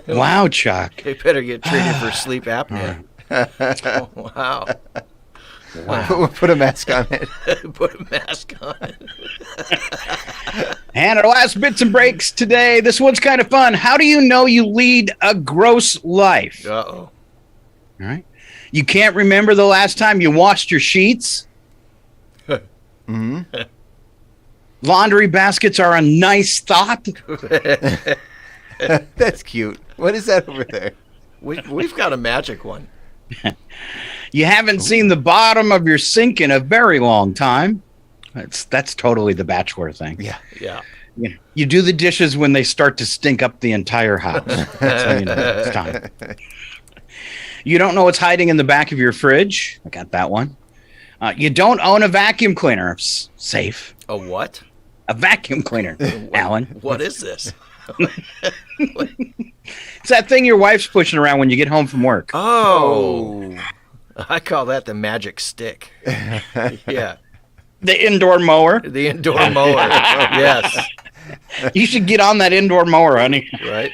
Wow, Chuck. They better get treated for sleep apnea. Wow. We'll put a mask on it. Put a mask on it. And our last bits and breaks today. This one's kind of fun. How do you know you lead a gross life? Uh-oh. All right. You can't remember the last time you washed your sheets? Laundry baskets are a nice thought. That's cute. What is that over there? We've got a magic one. You haven't seen the bottom of your sink in a very long time. That's totally the bachelor thing. Yeah. You do the dishes when they start to stink up the entire house. That's how you know it's time. You don't know what's hiding in the back of your fridge. I got that one. You don't own a vacuum cleaner. Safe. A what? A vacuum cleaner, Alan. What is this? It's that thing your wife's pushing around when you get home from work. Oh. I call that the magic stick. Yeah. The indoor mower. The indoor mower. Yes. You should get on that indoor mower, honey. Right.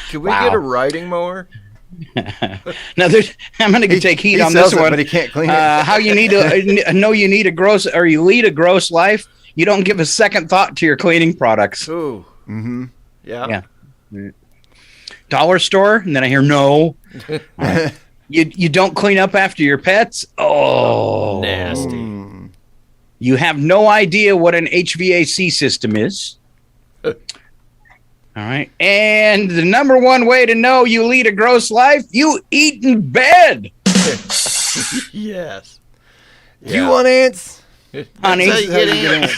Can we get a riding mower? Now, I'm going to take heat on this one. But he can't clean it. How you need to know you need a gross, or you lead a gross life. You don't give a second thought to your cleaning products. Ooh. Mm-hmm. Yeah. Dollar store, and then I hear no. Right. You don't clean up after your pets. Oh, nasty. You have no idea what an HVAC system is. All right. And the number one way to know you lead a gross life, you eat in bed. Yes. Do you want ants? Honey. That's how you get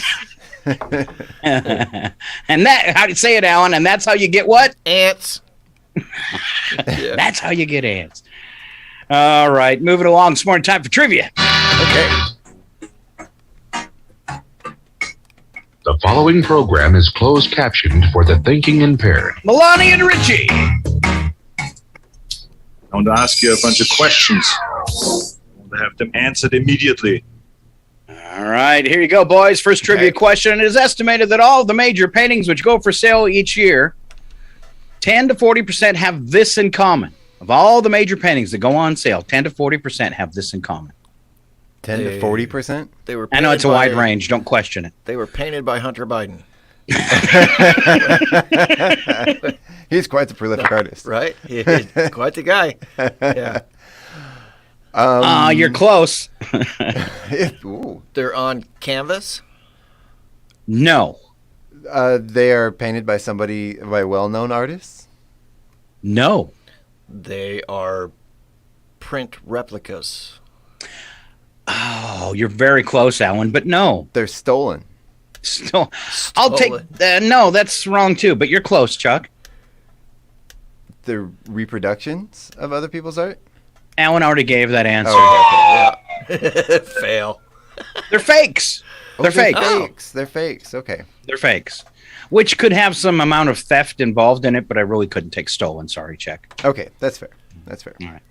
ants. And how do you say it, Alan? And that's how you get what? Ants. That's how you get ants. All right. Moving along. It's morning time for trivia. Okay. The following program is closed captioned for the thinking impaired. Melania and Richie. I want to ask you a bunch of questions. I want to have them answered immediately. All All right, here you go, boys. First trivia question. It is estimated that all of the major paintings which go for sale each year, 10 to 40% have this in common. Of all the major paintings that go on sale, 10 to 40% have this in common. 10 to 40%? They were. I know it's a wide range. Don't question it. They were painted by Hunter Biden. He's quite the prolific artist. Right? He's quite the guy. Yeah. You're close. They're on canvas? No. They are painted by well-known artists? No. They are print replicas. Oh, you're very close, Alan, but no. They're stolen. I'll take... no, that's wrong, too, but you're close, Chuck. They're reproductions of other people's art? Alan already gave that answer. Oh, okay. Fail. They're fakes. They're fakes. They're fakes. Okay. They're fakes. Which could have some amount of theft involved in it, but I really couldn't take stolen. Sorry, check. Okay, that's fair. That's fair. All right.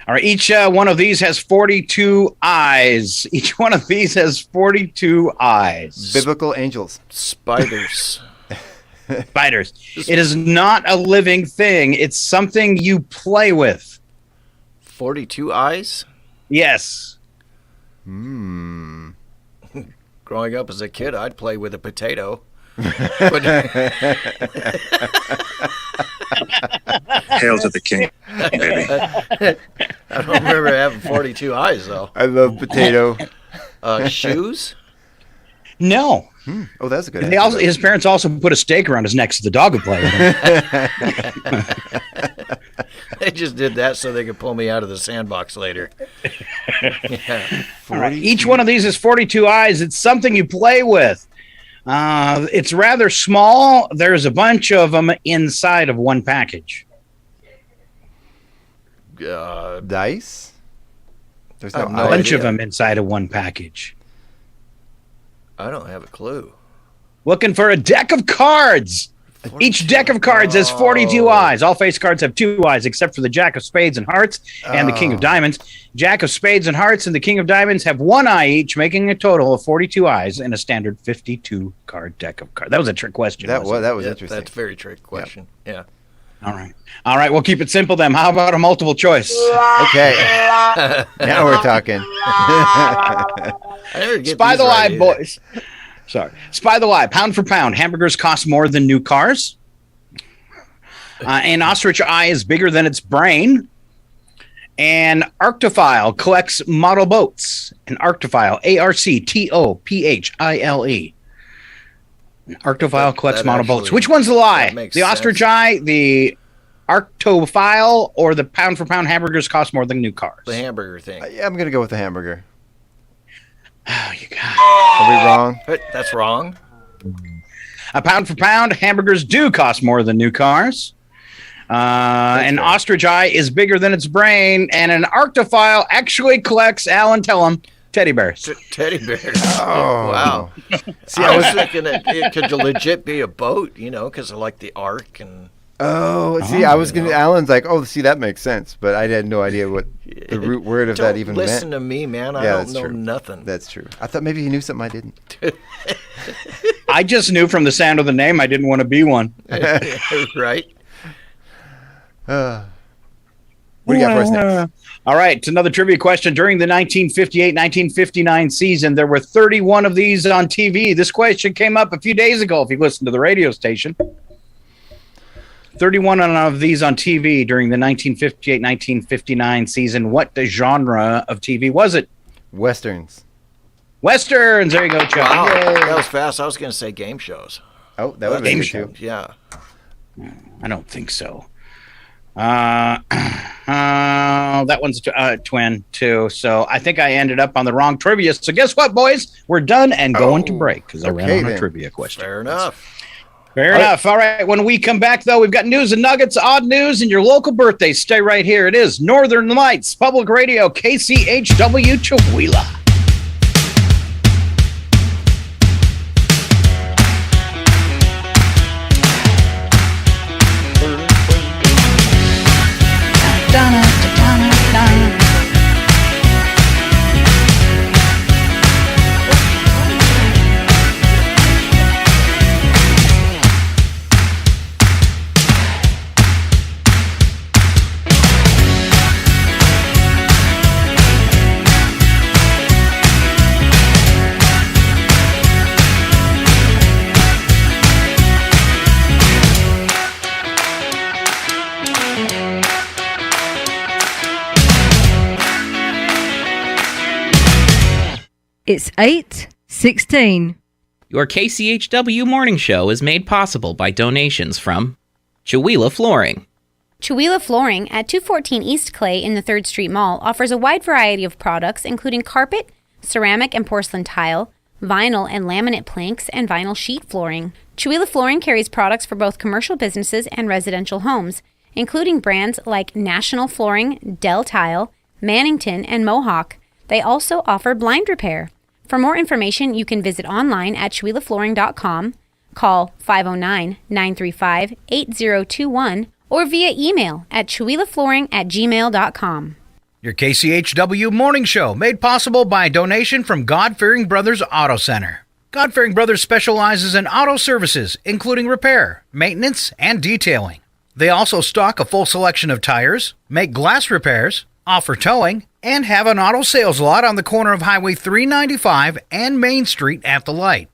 All right. Each one of these has 42 eyes. Each one of these has 42 eyes. Biblical angels. Spiders. Spiders. It is not a living thing. It's something you play with. 42 eyes? Yes. Growing up as a kid, I'd play with a potato. Hail to the king, baby. I don't remember having 42 eyes, though. I love potato. Shoes? No. Oh, that's a good answer. His parents also put a stake around his neck so the dog would play with him. They just did that so they could pull me out of the sandbox later. Yeah. All right. Each one of these is 42 eyes. It's something you play with. It's rather small. There's a bunch of them inside of one package. Dice? There's a bunch of them inside of one package. I don't have a clue. Looking for a deck of cards. Each deck of cards has 42 eyes. All face cards have 2 eyes, except for the Jack of Spades and Hearts and the King of Diamonds. Jack of Spades and Hearts and the King of Diamonds have 1 eye each, making a total of 42 eyes in a standard 52-card deck of cards. That was a trick question. That was interesting. That's a very trick question. Yeah. All right. We'll keep it simple then. How about a multiple choice? Okay. Now we're talking. Spy the lie, boys. Sorry. Spy the lie. Pound for pound, hamburgers cost more than new cars. An ostrich eye is bigger than its brain. An Arctophile collects model boats. An Arctophile, Arctophile. An Arctophile collects model boats. Which one's the lie? The ostrich eye, the Arctophile, or the pound for pound hamburgers cost more than new cars? The hamburger thing. Yeah, I'm going to go with the hamburger. Oh, you got it. Are we wrong? That's wrong. A pound for pound, hamburgers do cost more than new cars. An ostrich eye is bigger than its brain, and an Arctophile actually collects, Alan, tell him, teddy bears. Teddy bears. Oh. Wow. See, I was thinking it could legit be a boat, because of like the arc and... I was going to... Alan's like, see, that makes sense, but I had no idea what the root word of that even meant. Listen to me, man. I don't know nothing. That's true. I thought maybe he knew something I didn't. I just knew from the sound of the name I didn't want to be one. Right? What do you got for us next? All right, it's another trivia question. During the 1958-1959 season, there were 31 of these on TV. This question came up a few days ago if you listened to the radio station. 31 of these on TV during the 1958-1959 season. What genre of TV was it? Westerns. Westerns. There you go, Chuck. Wow, that was fast. I was going to say game shows. Oh, that was game show. Yeah. I don't think so. That one's twin too. So I think I ended up on the wrong trivia. So guess what, boys? We're done and going to break because I ran on a trivia question. Fair enough. Fair enough. All right. When we come back, though, we've got news and nuggets, odd news, and your local birthdays. Stay right here. It is Northern Lights Public Radio, KCHW, Chihuahua. It's 8:16. Your KCHW morning show is made possible by donations from Chihuahua Flooring. Chihuahua Flooring at 214 East Clay in the 3rd Street Mall offers a wide variety of products including carpet, ceramic and porcelain tile, vinyl and laminate planks, and vinyl sheet flooring. Chihuahua Flooring carries products for both commercial businesses and residential homes, including brands like National Flooring, Del Tile, Mannington, and Mohawk. They also offer blind repair. For more information, you can visit online at chihuahuaflooring.com, call 509-935-8021, or via email at chihuahuaflooring@gmail.com. Your KCHW morning show made possible by a donation from God-Fearing Brothers Auto Center. God-Fearing Brothers specializes in auto services, including repair, maintenance, and detailing. They also stock a full selection of tires, make glass repairs, offer towing, and have an auto sales lot on the corner of Highway 395 and Main Street at the light.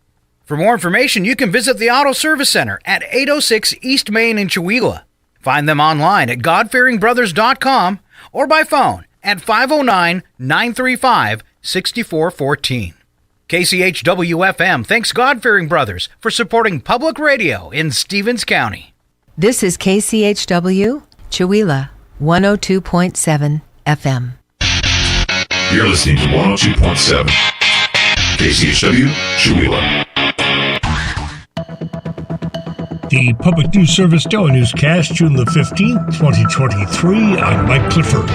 For more information, you can visit the Auto Service Center at 806 East Main in Chihuahua. Find them online at godfearingbrothers.com or by phone at 509-935-6414. KCHW-FM thanks God-Fearing Brothers for supporting public radio in Stevens County. This is KCHW, Chihuahua, 102.7 FM. You're listening to 102.7 KCHW, Chihuahua. The Public News Service Daily Newscast, June the 15th, 2023. I'm Mike Clifford.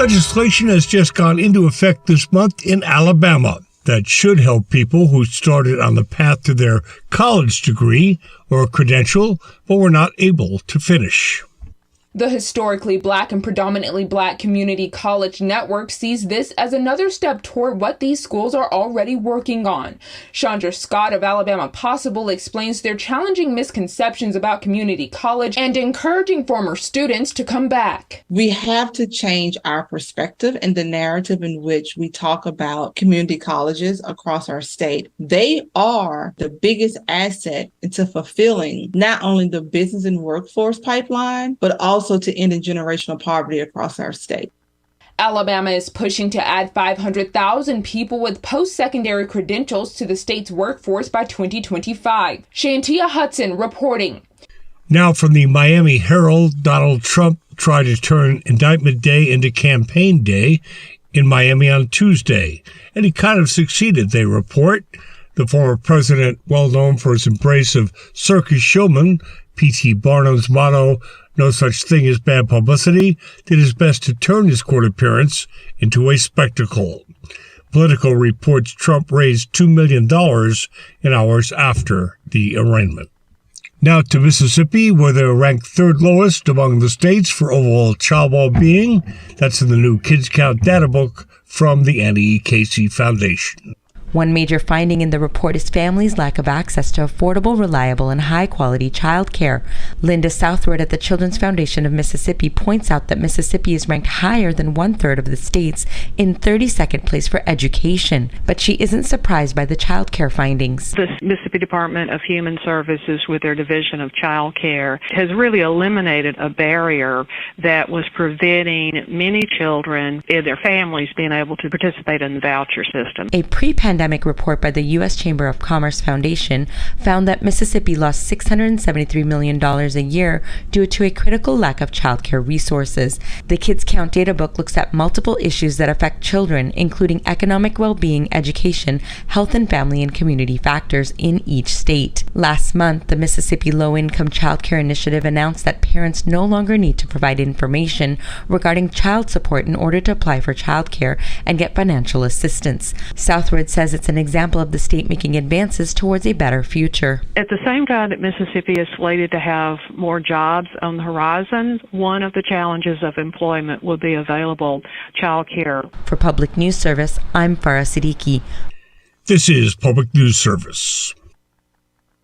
Legislation has just gone into effect this month in Alabama that should help people who started on the path to their college degree or credential but were not able to finish. The historically black and predominantly black community college network sees this as another step toward what these schools are already working on. Chandra Scott of Alabama Possible explains their challenging misconceptions about community college and encouraging former students to come back. We have to change our perspective and the narrative in which we talk about community colleges across our state. They are the biggest asset into fulfilling not only the business and workforce pipeline, but also to ending generational poverty across our state. Alabama is pushing to add 500,000 people with post-secondary credentials to the state's workforce by 2025. Shantia Hudson reporting. Now from the Miami Herald, Donald Trump tried to turn indictment day into campaign day in Miami on Tuesday, and he kind of succeeded, they report. The former president, well known for his embrace of circus showman, P.T. Barnum's motto, "No such thing as bad publicity," did his best to turn his court appearance into a spectacle. Politico reports Trump raised $2 million in hours after the arraignment. Now to Mississippi, where they're ranked third lowest among the states for overall child well-being. That's in the new Kids Count data book from the Annie E. Casey Foundation. One major finding in the report is families' lack of access to affordable, reliable, and high-quality child care. Linda Southward at the Children's Foundation of Mississippi points out that Mississippi is ranked higher than one-third of the states in 32nd place for education, but she isn't surprised by the child care findings. The Mississippi Department of Human Services, with their Division of Child Care, has really eliminated a barrier that was preventing many children and their families being able to participate in the voucher system. A pre-pandemic report by the U.S. Chamber of Commerce Foundation found that Mississippi lost $673 million a year due to a critical lack of child care resources. The Kids Count data book looks at multiple issues that affect children, including economic well-being, education, health and family, and community factors in each state. Last month, the Mississippi Low-Income Child Care Initiative announced that parents no longer need to provide information regarding child support in order to apply for child care and get financial assistance. Southward says it's an example of the state making advances towards a better future. At the same time that Mississippi is slated to have more jobs on the horizon, one of the challenges of employment will be available child care. For Public News Service, I'm Farah Siddiqui. This is Public News Service.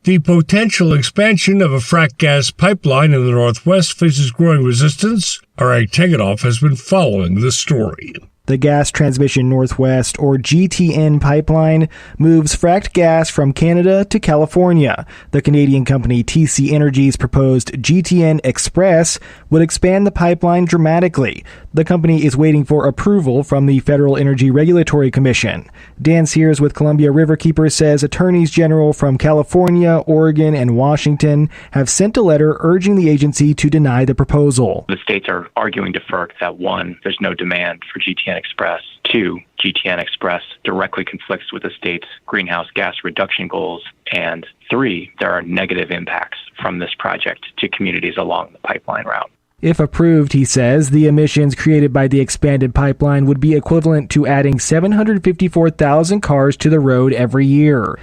The potential expansion of a frack gas pipeline in the Northwest faces growing resistance. Our Ag Tegetthoff has been following the story. The Gas Transmission Northwest, or GTN pipeline, moves fracked gas from Canada to California. The Canadian company TC Energy's proposed GTN Express would expand the pipeline dramatically. The company is waiting for approval from the Federal Energy Regulatory Commission. Dan Sears with Columbia Riverkeeper says attorneys general from California, Oregon, and Washington have sent a letter urging the agency to deny the proposal. The states are arguing to FERC that 1, there's no demand for GTN Express. 2, GTN Express directly conflicts with the state's greenhouse gas reduction goals. And 3, there are negative impacts from this project to communities along the pipeline route. If approved, he says, the emissions created by the expanded pipeline would be equivalent to adding 754,000 cars to the road every year.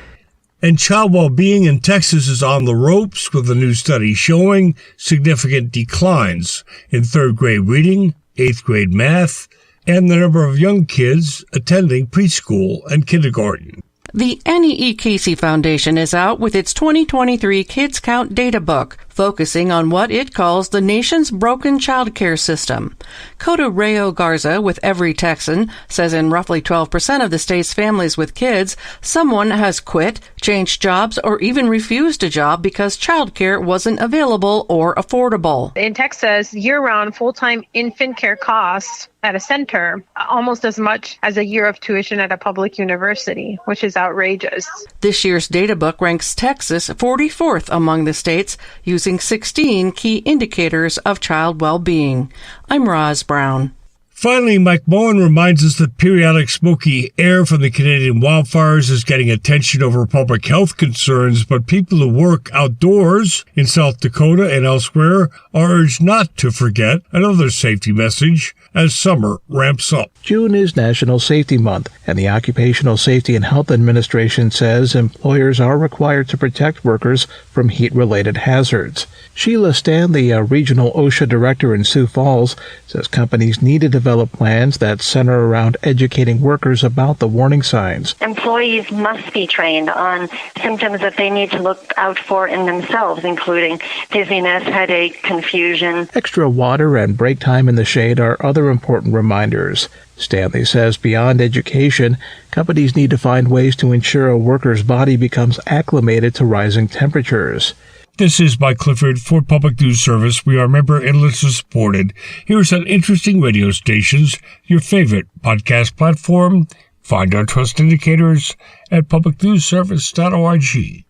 And child well-being in Texas is on the ropes, with a new study showing significant declines in 3rd grade reading, 8th grade math, and the number of young kids attending preschool and kindergarten. The Annie E. Casey Foundation is out with its 2023 Kids Count Data Book, focusing on what it calls the nation's broken child care system. Coda Rayo Garza with Every Texan says in roughly 12% of the state's families with kids, someone has quit, changed jobs, or even refused a job because childcare wasn't available or affordable. In Texas, year-round full-time infant care costs at a center almost as much as a year of tuition at a public university, which is outrageous. This year's data book ranks Texas 44th among the states, using 16 key indicators of child well-being. I'm Roz Brown. Finally, Mike Moen reminds us that periodic smoky air from the Canadian wildfires is getting attention over public health concerns, but people who work outdoors in South Dakota and elsewhere are urged not to forget another safety message as summer ramps up. June is National Safety Month, and the Occupational Safety and Health Administration says employers are required to protect workers from heat-related hazards. Sheila Stanley, a regional OSHA director in Sioux Falls, says companies need to develop plans that center around educating workers about the warning signs. Employees must be trained on symptoms that they need to look out for in themselves, including dizziness, headache, confusion. Extra water and break time in the shade are other important reminders. Stanley says beyond education, companies need to find ways to ensure a worker's body becomes acclimated to rising temperatures. This is Mike Clifford for Public News Service. We are member and listener supported. Here's on interesting radio stations, your favorite podcast platform. Find our trust indicators at publicnewsservice.org.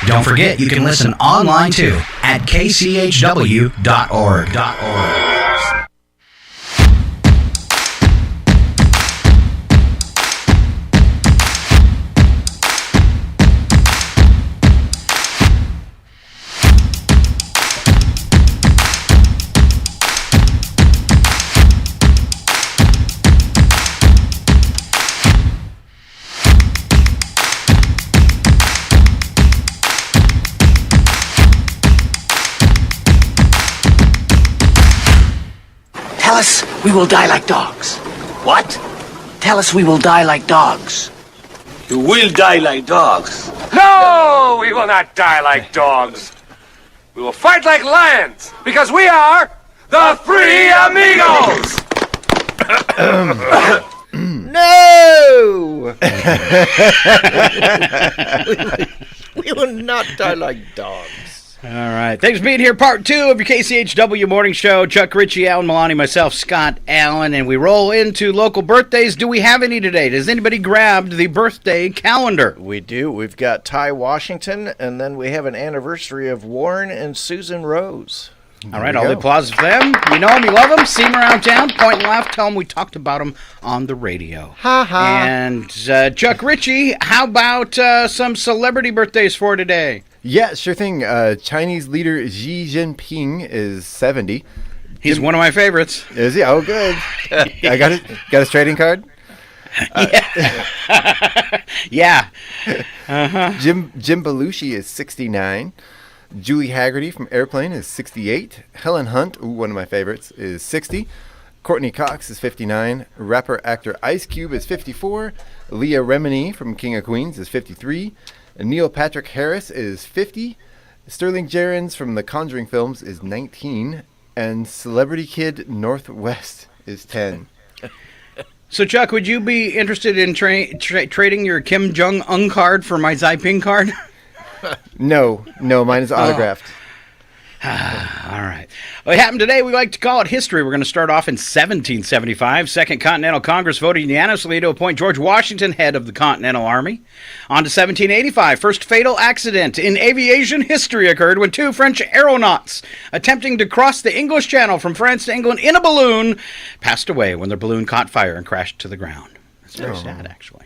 Don't forget, you can listen online too at kchw.org. Tell us we will die like dogs. What? Tell us we will die like dogs. You will die like dogs. No, we will not die like dogs. We will fight like lions because we are the Three Amigos. No! We will not die like dogs. All right. Thanks for being here. Part 2 of your KCHW Morning Show. Chuck Ritchie, Alan Milani, myself, Scott Allen, and we roll into local birthdays. Do we have any today? Does anybody grabbed the birthday calendar? We do. We've got Ty Washington, and then we have an anniversary of Warren and Susan Rose. All right, all the applause for them. You know them, you love them, see them around town, point and laugh, tell them we talked about them on the radio. Ha ha. And Chuck Ritchie, how about some celebrity birthdays for today? Yeah, sure thing. Chinese leader Xi Jinping is 70. He's one of my favorites. Is he? Oh, good. I got it. Got his trading card? Yeah. Uh-huh. Jim Belushi is 69. Julie Haggerty from Airplane is 68. Helen Hunt, one of my favorites, is 60. Courtney Cox is 59. Rapper-actor Ice Cube is 54. Leah Remini from King of Queens is 53. Neil Patrick Harris is 50. Sterling Jarens from the Conjuring films is 19. And Celebrity Kid Northwest is 10. So, Chuck, would you be interested in trading your Kim Jong-un card for my Xi Jinping card? No, mine is autographed. All right. What happened today, we like to call it history. We're going to start off in 1775. Second Continental Congress voted unanimously to appoint George Washington head of the Continental Army. On to 1785. First fatal accident in aviation history occurred when two French aeronauts attempting to cross the English Channel from France to England in a balloon passed away when their balloon caught fire and crashed to the ground. That's very sad, actually.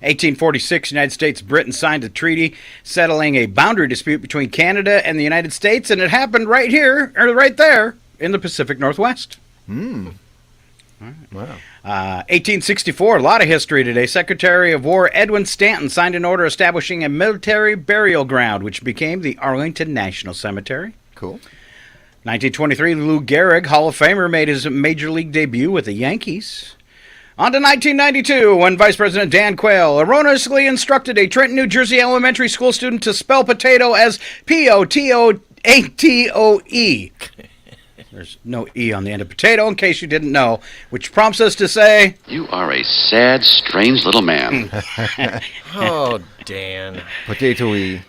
1846, United States and Britain signed a treaty settling a boundary dispute between Canada and the United States, and it happened right here, or right there, in the Pacific Northwest. Wow. 1864, a lot of history today. Secretary of War Edwin Stanton signed an order establishing a military burial ground, which became the Arlington National Cemetery. Cool. 1923, Lou Gehrig, Hall of Famer, made his major league debut with the Yankees. On to 1992, when Vice President Dan Quayle erroneously instructed a Trenton, New Jersey elementary school student to spell potato as P-O-T-O-A-T-O-E. There's no E on the end of potato, in case you didn't know, which prompts us to say... You are a sad, strange little man. Oh, Dan. Potato-y.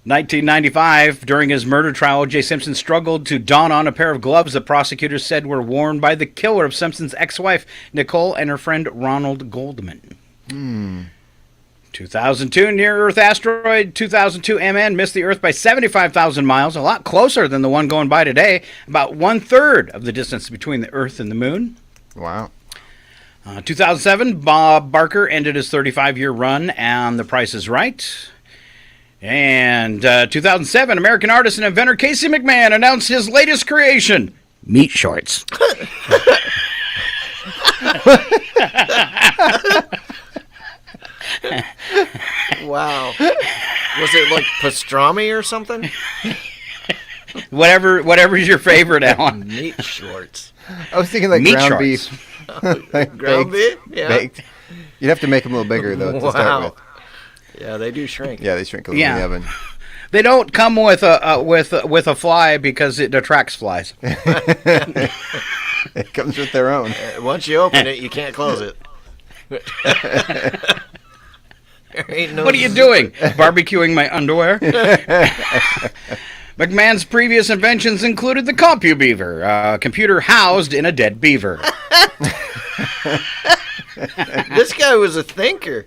1995, during his murder trial, O.J. Simpson struggled to don on a pair of gloves that prosecutors said were worn by the killer of Simpson's ex-wife, Nicole, and her friend Ronald Goldman. 2002, near-Earth asteroid 2002 MN missed the Earth by 75,000 miles, a lot closer than the one going by today, about one-third of the distance between the Earth and the Moon. Wow. 2007, Bob Barker ended his 35-year run on The Price is Right. And 2007, American artist and inventor Casey McMahon announced his latest creation, meat shorts. Wow. Was it like pastrami or something? Whatever's your favorite, Alan. Meat shorts. I was thinking like meat ground shorts. beef. Like ground beef? Yeah. Baked. You'd have to make them a little bigger, though, to start with. Yeah, they do shrink. Yeah, they shrink a little in the oven. They don't come with a fly because it attracts flies. It comes with their own. Once you open it, you can't close it. What are you doing? Barbecuing my underwear? McMahon's previous inventions included the CompuBeaver, a computer housed in a dead beaver. This guy was a thinker.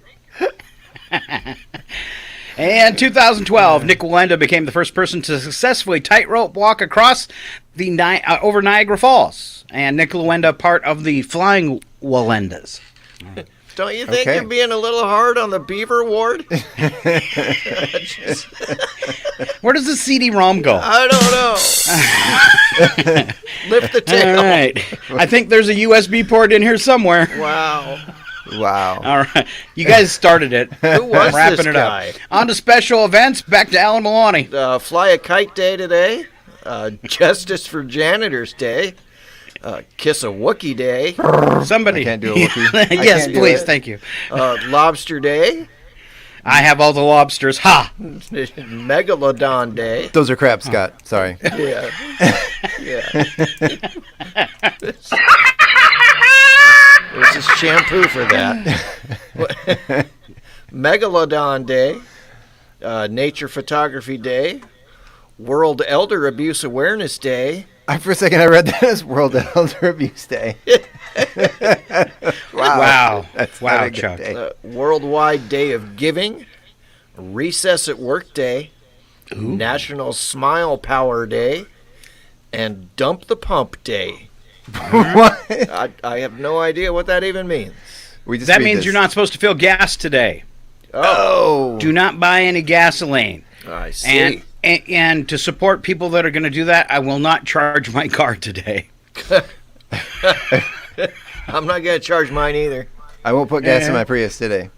And 2012, Nick Wallenda became the first person to successfully tightrope walk across the over Niagara Falls. And Nick Wallenda, part of the Flying Wallendas. Don't you think you're being a little hard on the beaver ward? Where does the CD-ROM go? I don't know. Lift the tail. All right. I think there's a USB port in here somewhere. Wow. All right. You guys started it. Who was wrapping this it guy? up. On to special events. Back to Alan Maloney. Fly a Kite Day today. Justice for Janitors Day. Kiss a Wookiee Day. Somebody. I can't do a Wookiee. Yes, please. Thank you. Lobster Day. I have all the lobsters. Ha! Megalodon Day. Those are crabs, Scott. Sorry. Yeah. There's just shampoo for that. Megalodon Day. Nature Photography Day. World Elder Abuse Awareness Day. For a second, I read that as World Elder Abuse Day. Wow. That's Wow, not a good Chuck. day. Worldwide Day of Giving. Recess at Work Day. National Smile Power Day. And Dump the Pump Day. What? I have no idea what that even means. That means you're not supposed to fill gas today. Oh. Do not buy any gasoline. I see. And to support people that are going to do that, I will not charge my car today. I'm not going to charge mine either. I won't put gas in my Prius today.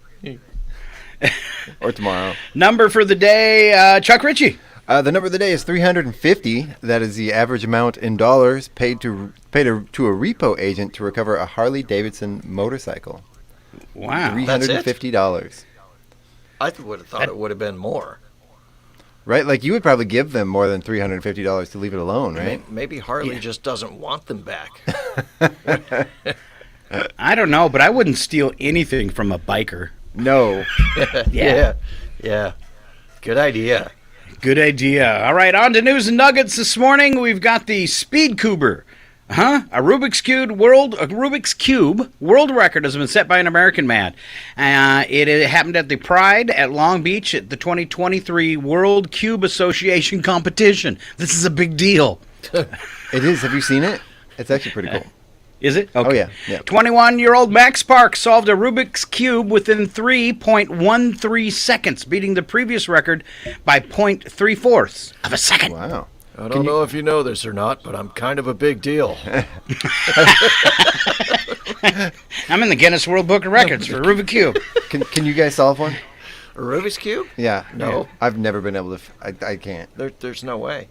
Or tomorrow. Number for the day, Chuck Ritchie. The number of the day is 350. That is the average amount in dollars paid to a repo agent to recover a Harley Davidson motorcycle. Wow. $350. I would have thought it would have been more. Right? Like, you would probably give them more than $350 to leave it alone, right? Maybe Harley just doesn't want them back. I don't know, but I wouldn't steal anything from a biker. No. Yeah. Good idea. Good idea. All right, on to news and nuggets this morning. We've got the Speed Cuber. A Rubik's Cube world record has been set by an American man. It happened at the Pride at Long Beach at the 2023 World Cube Association competition. This is a big deal. It is. Have you seen it? It's actually pretty cool. Is it? Okay. Oh, yeah. 21-year-old Max Park solved a Rubik's Cube within 3.13 seconds, beating the previous record by 0.3 of a second. Wow. I don't know if you know this or not, but I'm kind of a big deal. I'm in the Guinness World Book of Records for Rubik's Cube. Can you guys solve one? A Rubik's Cube? Yeah. No. I've never been able to. I can't. There's no way.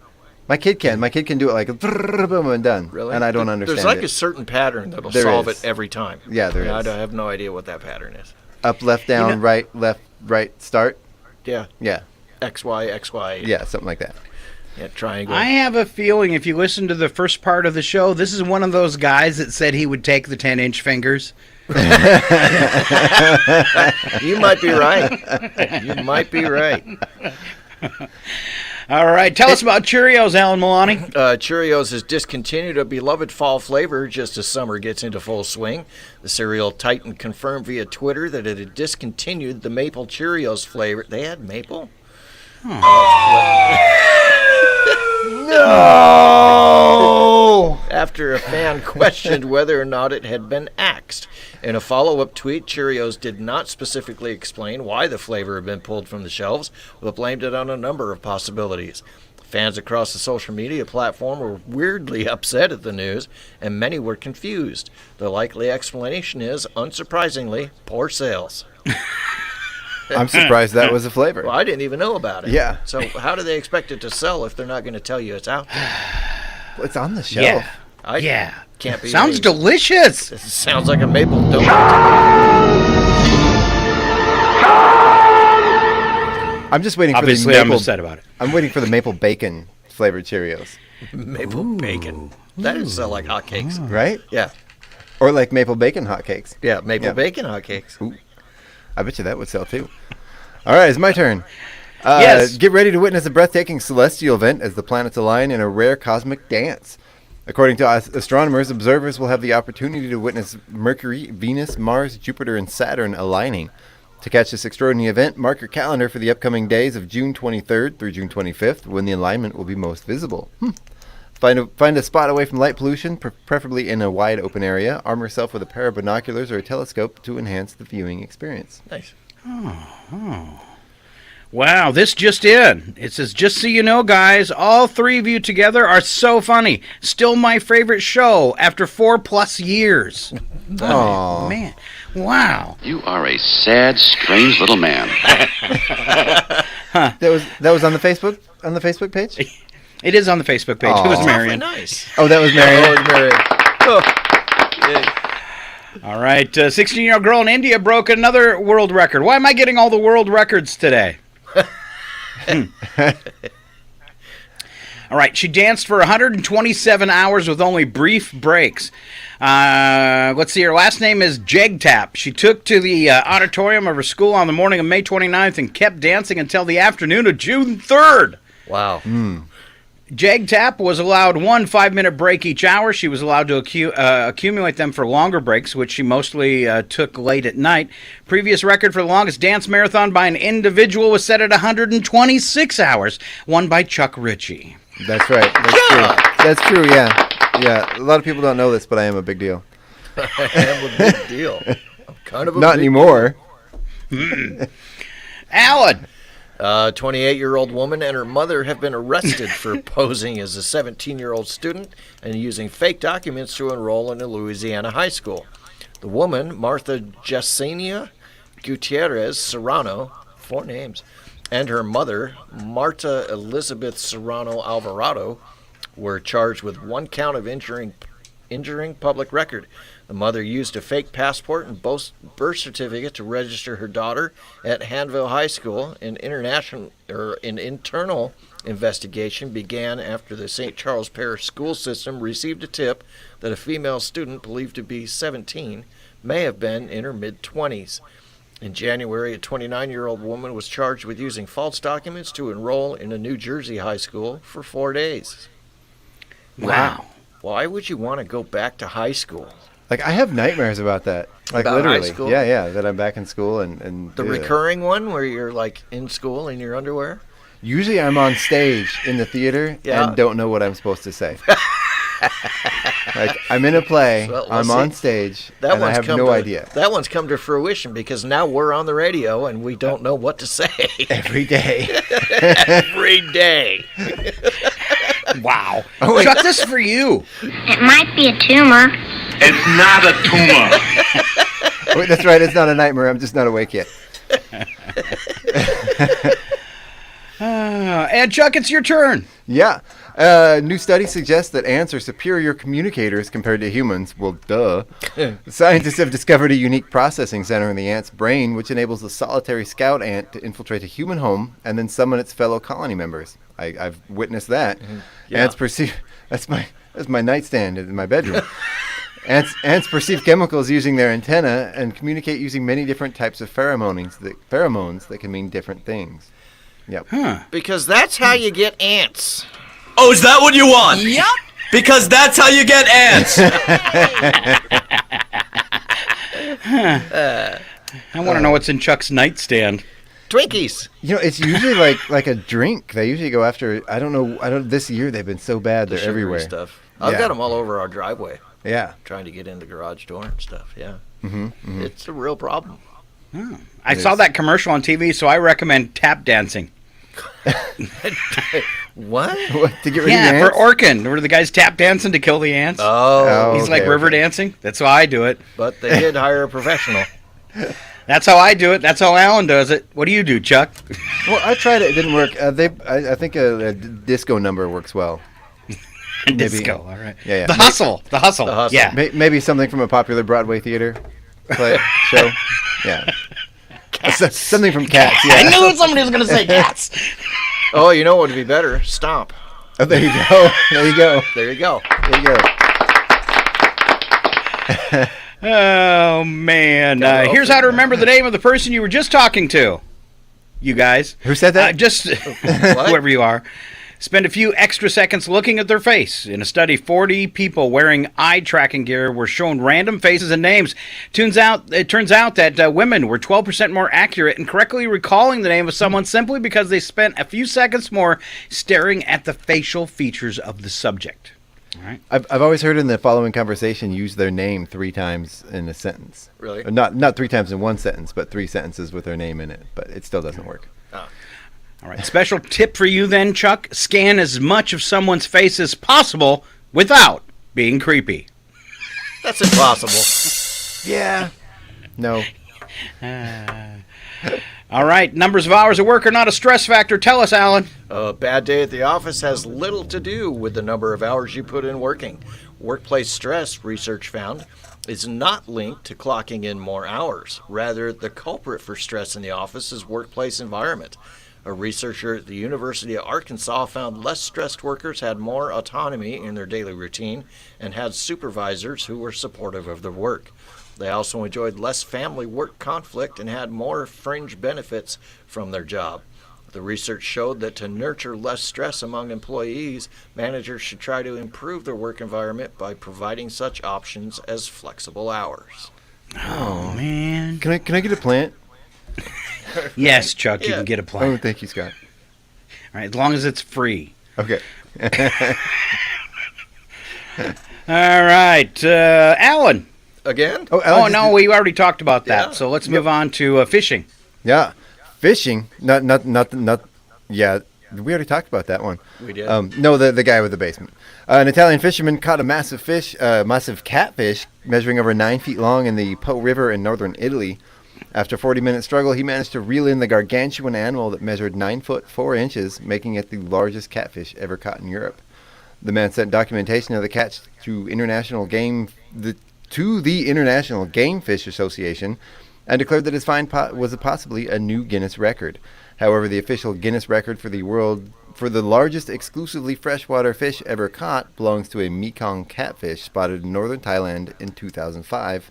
My kid can. My kid can do it like boom and done. Really? And I don't understand There's like it. a certain pattern that'll There solve is. it every time. Yeah, there is. I have no idea what that pattern is. Up, left, down, right, left, right, start. Yeah. Yeah. XY. Yeah, something like that. Yeah, triangle. I have a feeling if you listen to the first part of the show, this is one of those guys that said he would take the 10-inch fingers. You might be right. You might be right. All right, tell us about Cheerios, Alan Milani. Cheerios has discontinued a beloved fall flavor just as summer gets into full swing. The cereal titan confirmed via Twitter that it had discontinued the maple Cheerios flavor. They had maple? No! After a fan questioned whether or not it had been axed. In a follow-up tweet, Cheerios did not specifically explain why the flavor had been pulled from the shelves, but blamed it on a number of possibilities. Fans across the social media platform were weirdly upset at the news, and many were confused. The likely explanation is, unsurprisingly, poor sales. I'm surprised that was a flavor. Well, I didn't even know about it. Yeah. So how do they expect it to sell if they're not going to tell you it's out there? Well, it's on the shelf. Yeah. Can't be. Sounds delicious. This sounds like a maple donut. I'm just waiting Obviously, for the maple. I'm upset about it. I'm waiting for the maple bacon flavored Cheerios. Maple bacon. That would sell like hotcakes. Right? Yeah. Or like maple bacon hotcakes. Yeah, maple bacon hotcakes. Ooh. I bet you that would sell too. All right, it's my turn. Yes. Get ready to witness a breathtaking celestial event as the planets align in a rare cosmic dance. According to astronomers, observers will have the opportunity to witness Mercury, Venus, Mars, Jupiter, and Saturn aligning. To catch this extraordinary event, mark your calendar for the upcoming days of June 23rd through June 25th, when the alignment will be most visible. Find a spot away from light pollution, preferably in a wide open area. Arm yourself with a pair of binoculars or a telescope to enhance the viewing experience. Nice. Wow, this just in. It says, just so you know, guys, all three of you together are so funny. Still my favorite show after 4+ years. Oh, man. Wow. You are a sad, strange little man. That was on the Facebook page? It is on the Facebook page. It was Marion. Nice. Oh, that was Marion. Oh, it was Marion. All right, 16-year-old girl in India broke another world record. Why am I getting all the world records today? All right, she danced for 127 hours with only brief breaks. Let's see, her last name is Jegtap. She took to the auditorium of her school on the morning of May 29th and kept dancing until the afternoon of June 3rd. Wow. Jegtap was allowed one 5-minute break each hour. She was allowed to accumulate them for longer breaks, which she mostly took late at night. Previous record for the longest dance marathon by an individual was set at 126 hours, won by Chuck Ritchie. That's right. That's true. That's true, yeah. Yeah, a lot of people don't know this, but I am a big deal. I am a big deal. I'm kind of a Not big anymore. Alan! 28-year-old woman and her mother have been arrested for posing as a 17-year-old student and using fake documents to enroll in a Louisiana high school. The woman, Martha Yesenia Gutierrez Serrano, 4 names, and her mother, Marta Elizabeth Serrano Alvarado, were charged with 1 count of injuring public record. The mother used a fake passport and birth certificate to register her daughter at Hanville High School. An internal investigation began after the St. Charles Parish school system received a tip that a female student believed to be 17 may have been in her mid-20s. In January, a 29-year-old woman was charged with using false documents to enroll in a New Jersey high school for 4 days. Wow. Why would you want to go back to high school? Like, I have nightmares about that. Like, About literally. high school? Yeah, that I'm back in school and The recurring one where you're like in school in your underwear? Usually I'm on stage in the theater and don't know what I'm supposed to say. Like, I'm in a play, I'm on stage, and I have no idea. That one's come to fruition because now we're on the radio and we don't know what to say. Every day. Every day. Wow. Oh, wait. Chuck, this is for you. It might be a tumor. It's not a tumor. Wait, that's right, it's not a nightmare, I'm just not awake yet. And Chuck, it's your turn. Yeah. New study suggests that ants are superior communicators compared to humans. Well, duh. Scientists have discovered a unique processing center in the ant's brain, which enables the solitary scout ant to infiltrate a human home and then summon its fellow colony members. I've witnessed that. Mm-hmm. Yeah. Ants perceive... That's my nightstand in my bedroom. Ants perceive chemicals using their antenna and communicate using many different types of pheromones that can mean different things. Yep. Huh. Because that's how you get ants. Oh, is that what you want? Yep. Because that's how you get ants. I want to know what's in Chuck's nightstand. Twinkies. You know, it's usually like a drink. They usually go after. I don't know. This year they've been so bad. They're Sugary everywhere. Stuff. I've got them all over our driveway. Yeah. Trying to get in the garage door and stuff. Yeah. Mm-hmm. It's a real problem. I saw that commercial on TV, so I recommend tap dancing. What? To get rid of Yeah, the for Orkin, where the guy's tap dancing to kill the ants. Oh, he's like river dancing. That's how I do it. But they did hire a professional. That's how I do it. That's how Alan does it. What do you do, Chuck? Well, I tried it. It didn't work. I think a disco number works well. Disco, all right. Yeah. The hustle. Yeah. Maybe something from a popular Broadway theater show. Yeah. Something from Cats. Yeah. I knew somebody was going to say Cats. Oh, you know what would be better? Stomp. Oh, there you go. There you go. There you go. There you go. Oh, man. Here's how to remember the name of the person you were just talking to. You guys. Who said that? Just whoever you are. Spend a few extra seconds looking at their face. In a study, 40 people wearing eye tracking gear were shown random faces and names. It turns out that women were 12% more accurate in correctly recalling the name of someone simply because they spent a few seconds more staring at the facial features of the subject. All right. I've always heard in the following conversation use their name 3 times in a sentence. Really? Not 3 times in one sentence, but 3 sentences with their name in it. But it still doesn't work. Oh. All right. Special tip for you then, Chuck. Scan as much of someone's face as possible without being creepy. That's impossible. Yeah. No. All right. Numbers of hours at work are not a stress factor. Tell us, Alan. A bad day at the office has little to do with the number of hours you put in working. Workplace stress, research found, is not linked to clocking in more hours. Rather, the culprit for stress in the office is workplace environment. A researcher at the University of Arkansas found less stressed workers had more autonomy in their daily routine and had supervisors who were supportive of their work. They also enjoyed less family work conflict and had more fringe benefits from their job. The research showed that to nurture less stress among employees, managers should try to improve their work environment by providing such options as flexible hours. Oh, man. Can I get a plant? Yes, Chuck, you can get a plant. Oh, thank you, Scott. All right, as long as it's free. Okay. All right, Alan. Again? Alan no, we already talked about that. Yeah. So let's move on to fishing. Yeah, fishing. Not. Yeah, we already talked about that one. We did. No, the guy with the basement. An Italian fisherman caught a massive catfish measuring over 9 feet long in the Po River in northern Italy. After a 40-minute struggle, he managed to reel in the gargantuan animal that measured 9 foot 4 inches, making it the largest catfish ever caught in Europe. The man sent documentation of the catch to international game to the International Game Fish Association and declared that his find was possibly a new Guinness record. However, the official Guinness record for the world for the largest exclusively freshwater fish ever caught belongs to a Mekong catfish spotted in northern Thailand in 2005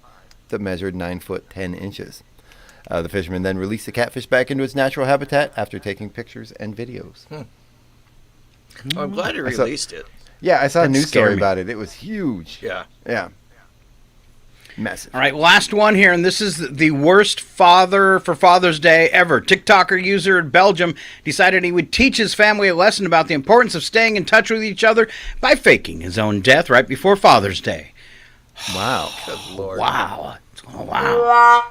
that measured 9 foot 10 inches. The fisherman then released the catfish back into its natural habitat after taking pictures and videos. Oh, I'm glad he released it. Yeah, I saw a news story me. about it. It was huge. Yeah. Yeah. Massive. All right, last one here, and this is the worst father for Father's Day ever. TikToker user in Belgium decided he would teach his family a lesson about the importance of staying in touch with each other by faking his own death right before Father's Day. Wow. Good Lord. Wow. Wow.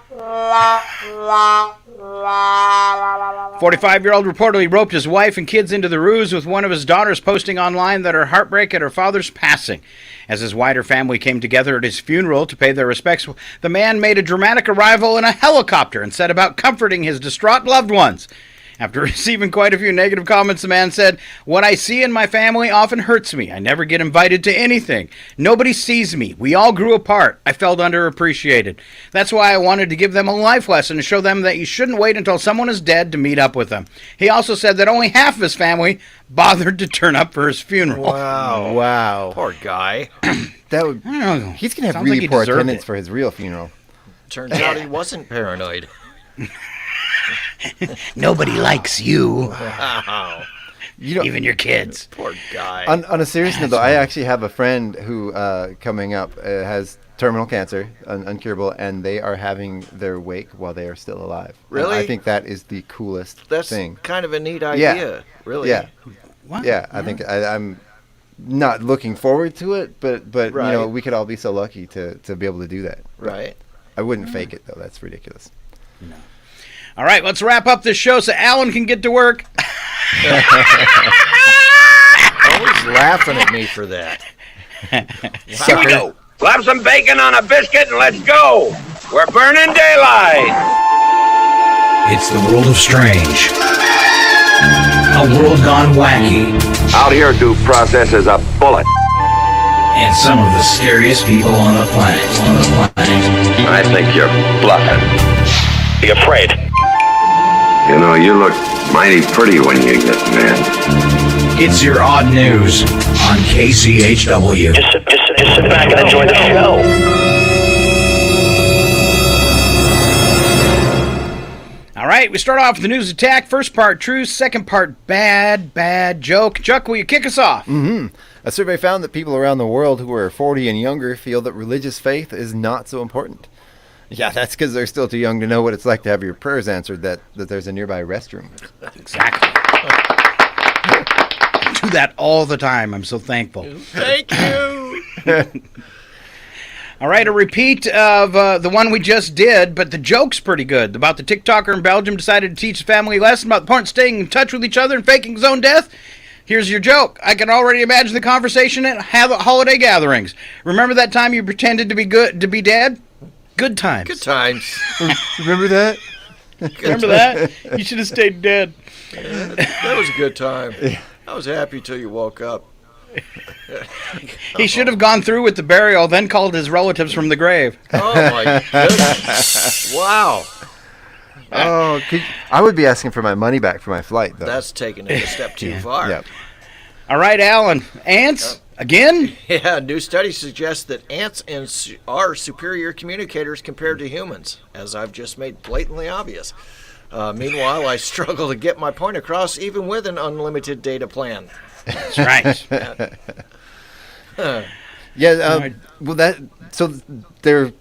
45-year-old reportedly roped his wife and kids into the ruse, with one of his daughters posting online that her heartbreak at her father's passing. As his wider family came together at his funeral to pay their respects, the man made a dramatic arrival in a helicopter and set about comforting his distraught loved ones. After receiving quite a few negative comments, the man said, "What I see in my family often hurts me. I never get invited to anything. Nobody sees me. We all grew apart. I felt underappreciated. That's why I wanted to give them a life lesson to show them that you shouldn't wait until someone is dead to meet up with them." He also said that only half of his family bothered to turn up for his funeral. Wow. Wow. Poor guy. That would. He's gonna have Sounds really like he poor deserved attendance it. for his real funeral. Turns out he wasn't paranoid. Nobody likes you. Wow. Even your kids. Poor guy. On a serious note, though, I actually have a friend who, coming up, has terminal cancer, uncurable, and they are having their wake while they are still alive. Really? And I think that is the coolest That's thing. kind of a neat idea. Yeah. Really. Yeah. Wow. Yeah, I think I'm not looking forward to it, but Right. you know, we could all be so lucky to be able to do that. Right. I wouldn't fake it, though. That's ridiculous. No. All right, let's wrap up this show so Alan can get to work. Always laughing at me for that. Here we go. Slap some bacon on a biscuit and let's go. We're burning daylight. It's the world of strange. A world gone wacky. Out here, due process is a bullet. And some of the scariest people on the planet. I think you're bluffing. Be afraid. You know, you look mighty pretty when you get mad. It's your odd news on KCHW. Just sit back and enjoy the show. All right, we start off with the news attack. First part true, second part bad joke. Chuck, will you kick us off? Mm-hmm. A survey found that people around the world who are 40 and younger feel that religious faith is not so important. Yeah, that's because they're still too young to know what it's like to have your prayers answered, that there's a nearby restroom. Exactly. I do that all the time. I'm so thankful. Thank you. All right, a repeat of the one we just did, but the joke's pretty good. About the TikToker in Belgium decided to teach his family a lesson about the importance of staying in touch with each other and faking his own death. Here's your joke. I can already imagine the conversation at holiday gatherings. Remember that time you pretended to be dead? Good times. Good times. Remember that? Remember that? You should have stayed dead. That was a good time. I was happy till you woke up. He should have gone through with the burial, then called his relatives from the grave. Oh, my goodness. Wow. Oh, I would be asking for my money back for my flight, though. That's taking it a step too far. Yep. All right, Alan. Ants? Again? Yeah, new study suggests that ants are superior communicators compared to humans, as I've just made blatantly obvious. Meanwhile, I struggle to get my point across even with an unlimited data plan. That's right. So they're...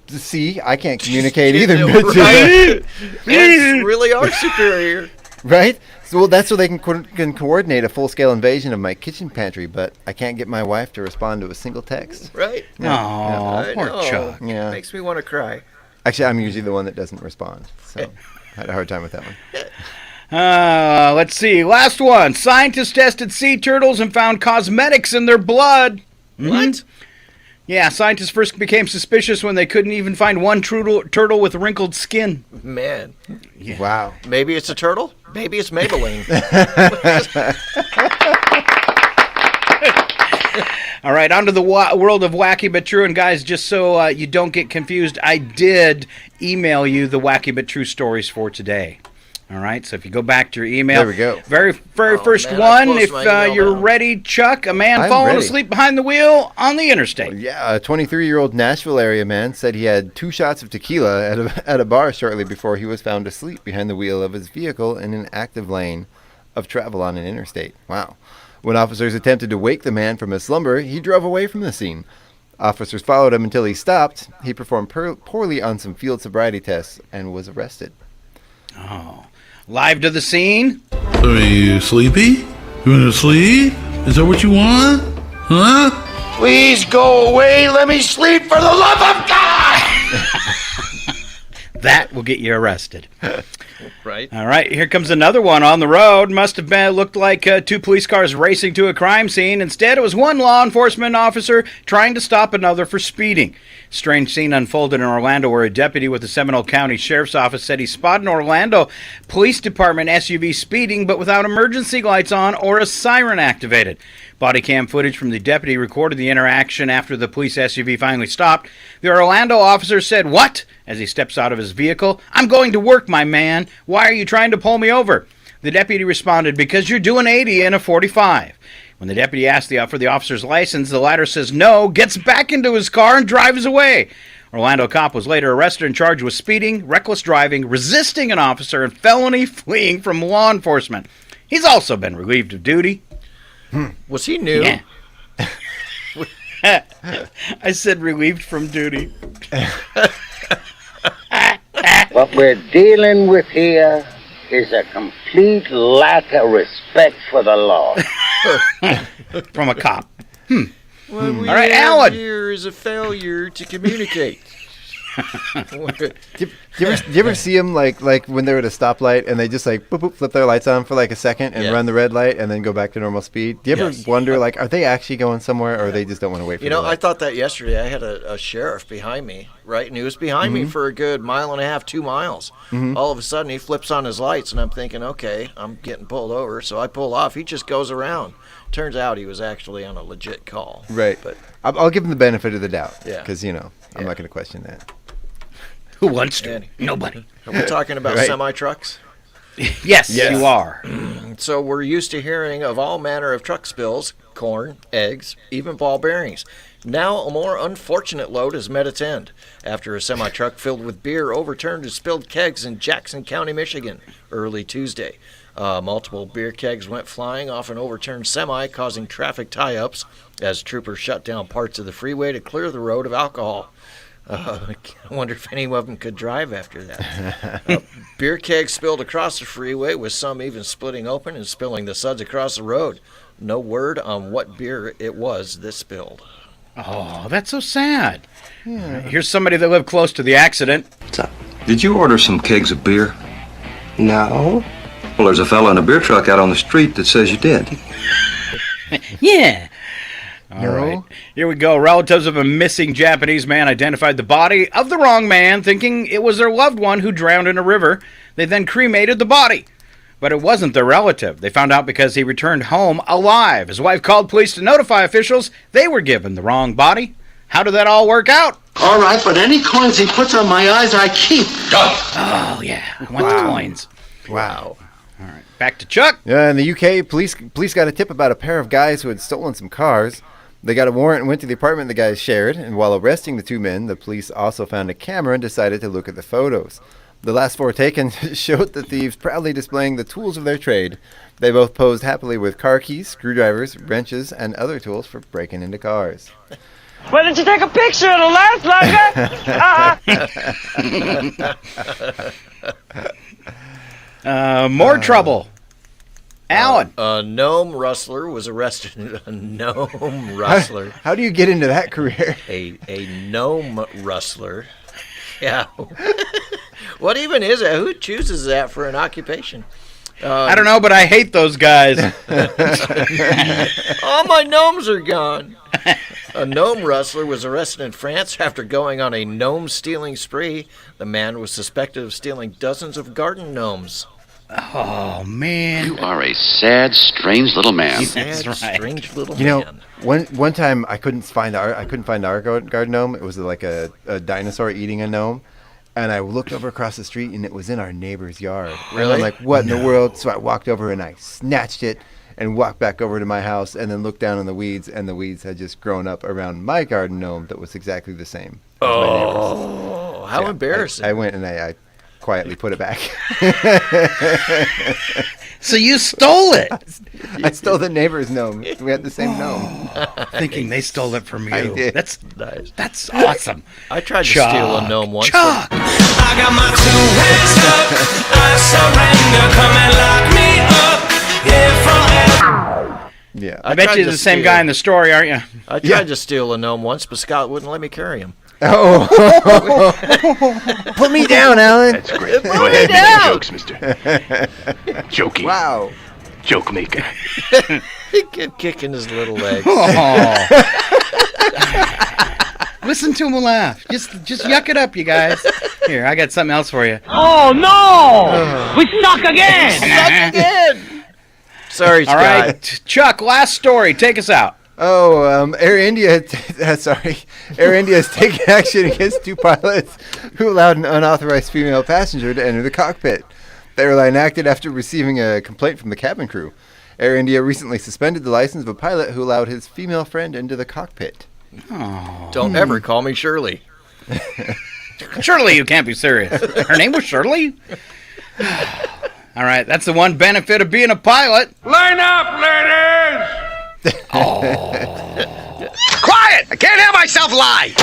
See, I can't communicate either. Right? Ants really are superior. Right? So, that's so they can coordinate a full-scale invasion of my kitchen pantry, but I can't get my wife to respond to a single text. Right? Oh, poor Chuck. Yeah. Makes me want to cry. Actually, I'm usually the one that doesn't respond, so I had a hard time with that one. Let's see. Last one. Scientists tested sea turtles and found cosmetics in their blood. What? Yeah, scientists first became suspicious when they couldn't even find one turtle with wrinkled skin. Man. Yeah. Wow. Maybe it's a turtle. Maybe it's Maybelline. All right, on to the world of wacky but true. And guys, just so you don't get confused, I did email you the wacky but true stories for today. All right, so if you go back to your email. There we go. Very first man, one, if you're ready, Chuck, a man I'm falling ready. asleep behind the wheel on the interstate. Yeah, a 23-year-old Nashville area man said he had 2 shots of tequila at a bar shortly before he was found asleep behind the wheel of his vehicle in an active lane of travel on an interstate. Wow. When officers attempted to wake the man from his slumber, he drove away from the scene. Officers followed him until he stopped. He performed poorly on some field sobriety tests and was arrested. Oh. Live to the scene. So are you sleepy? You want to sleep? Is that what you want? Huh? Please go away. Let me sleep for the love of God. That will get you arrested. Right. All right, here comes another one on the road. Must have been looked like 2 police cars racing to a crime scene. Instead, it was one law enforcement officer trying to stop another for speeding. Strange scene unfolded in Orlando where a deputy with the Seminole County Sheriff's Office said he spotted an Orlando Police Department SUV speeding but without emergency lights on or a siren activated. Body cam footage from the deputy recorded the interaction after the police SUV finally stopped. The Orlando officer said, "What?" as he steps out of his vehicle. "I'm going to work, my man. Why are you trying to pull me over?" The deputy responded, "Because you're doing 80 in a 45. When the deputy asked for the officer's license, the latter says no, gets back into his car, and drives away. Orlando cop was later arrested and charged with speeding, reckless driving, resisting an officer, and felony fleeing from law enforcement. He's also been relieved of duty. Was he new? Yeah. I said relieved from duty. What we're dealing with here is a complete lack of respect for the law. From a cop. What we All right, have Alan. here is a failure to communicate. Do you ever see them like when they're at a stoplight and they just like boop, boop, flip their lights on for like a second and run the red light and then go back to normal speed? Do you ever wonder like are they actually going somewhere or they just don't want to wait for You know, the I light? thought that yesterday. I had a sheriff behind me, right? And he was behind me for a good 1.5 miles, 2 miles. All of a sudden, he flips on his lights, and I'm thinking, okay, I'm getting pulled over. So I pull off. He just goes around. Turns out he was actually on a legit call. Right. But I'll give them the benefit of the doubt. Yeah. Because, I'm not going to question that. Who wants to? Andy. Nobody. Are we talking about Right. semi-trucks? Yes, you are. So we're used to hearing of all manner of truck spills, corn, eggs, even ball bearings. Now a more unfortunate load has met its end after a semi-truck filled with beer overturned and spilled kegs in Jackson County, Michigan, early Tuesday. Multiple beer kegs went flying off an overturned semi, causing traffic tie-ups as troopers shut down parts of the freeway to clear the road of alcohol. I wonder if any of them could drive after that. Beer kegs spilled across the freeway, with some even splitting open and spilling the suds across the road. No word on what beer it was that spilled. Oh, that's so sad. Here's somebody that lived close to the accident. What's up? Did you order some kegs of beer? No. Well, there's a fella in a beer truck out on the street that says you did. Yeah. All right. Here we go. Relatives of a missing Japanese man identified the body of the wrong man, thinking it was their loved one who drowned in a river. They then cremated the body. But it wasn't their relative. They found out because he returned home alive. His wife called police to notify officials they were given the wrong body. How did that all work out? All right, but any coins he puts on my eyes, I keep. Oh, yeah. I want the coins. Wow. All right. Back to Chuck. Yeah, in the UK, police got a tip about a pair of guys who had stolen some cars. They got a warrant and went to the apartment the guys shared, and while arresting the 2 men, the police also found a camera and decided to look at the photos. The last 4 taken showed the thieves proudly displaying the tools of their trade. They both posed happily with car keys, screwdrivers, wrenches, and other tools for breaking into cars. Why didn't you take a picture? It'll last longer. More trouble. Alan. A gnome rustler was arrested. A gnome rustler. How do you get into that career? A gnome rustler. Yeah. What even is it? Who chooses that for an occupation? I don't know, but I hate those guys. All my gnomes are gone. A gnome rustler was arrested in France after going on a gnome stealing spree. The man was suspected of stealing dozens of garden gnomes. Oh, man. You are a sad, strange little man. Sad, strange little You know, man. one time I couldn't find our garden gnome. It was like a dinosaur eating a gnome. And I looked over across the street, and it was in our neighbor's yard. Really? And I'm like, what in the world? So I walked over, and I snatched it and walked back over to my house and then looked down in the weeds, and the weeds had just grown up around my garden gnome that was exactly the same as my neighbor's. Oh, how embarrassing. I went and I quietly put it back. So you stole it. I stole the neighbor's gnome. We had the same gnome. Thinking they stole it from you. I did. That's nice. That's awesome. I tried to steal a gnome once. Chuck. I got my 2 hands up. I surrender. Come and lock me up. Yeah. I bet you're the same guy in the story, aren't you? I tried to steal a gnome once, but Scott wouldn't let me carry him. Oh. Put me down, Alan. That's great. Put Go me ahead, down. make jokes, mister. Joking. Wow. Joke maker. He kept kicking his little legs. Oh. Listen to him laugh. Just yuck it up, you guys. Here, I got something else for you. Oh, no! We suck again! Suck again! Sorry, Scott. All right, Chuck, last story. Take us out. Oh, Air India has taken action against 2 pilots who allowed an unauthorized female passenger to enter the cockpit. The airline acted after receiving a complaint from the cabin crew. Air India recently suspended the license of a pilot who allowed his female friend into the cockpit. Oh. Don't ever call me Shirley. Shirley, you can't be serious. Her name was Shirley? All right, that's the one benefit of being a pilot. Line up, ladies! Quiet! I can't have myself lie!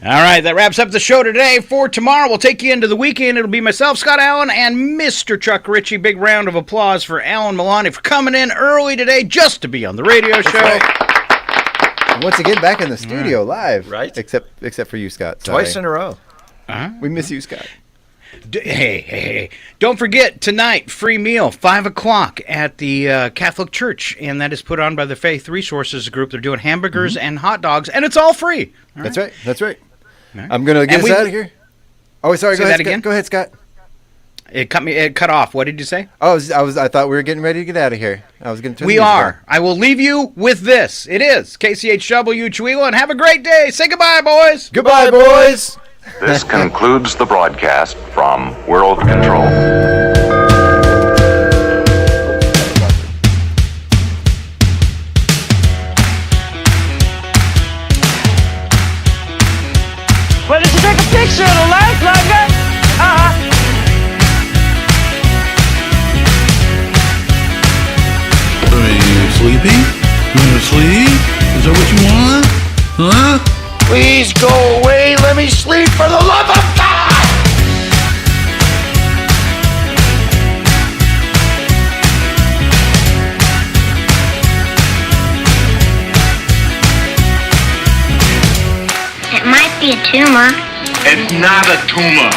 All right, that wraps up the show today. For tomorrow, we'll take you into the weekend. It'll be myself, Scott Allen, and Mr. Chuck Ritchie. Big round of applause for Alan Milani for coming in early today just to be on the radio show. And once again, back in the studio live. Right. Except for you, Scott. Sorry. Twice in a row. We miss you, Scott. Hey. Don't forget, tonight, free meal, 5 o'clock at the Catholic Church, and that is put on by the Faith Resources Group. They're doing hamburgers and hot dogs, and it's all free. All That's right. Right. Right. I'm going to get us out of here. Oh, sorry. Say Go ahead, that again? Scott. Go ahead, Scott. It cut off. What did you say? Oh, I thought we were getting ready to get out of here. I was going to turn We the music are. on. I will leave you with this. It is KCHW Chihuahua, and have a great day. Say goodbye, boys. Goodbye, boys. This concludes the broadcast from World Control. Well, did you take a picture of the lights like that? You sleepy? You want to sleep? Is that what you want? Huh? Please go away. Let me sleep for the love of God! It might be a tumor. It's not a tumor.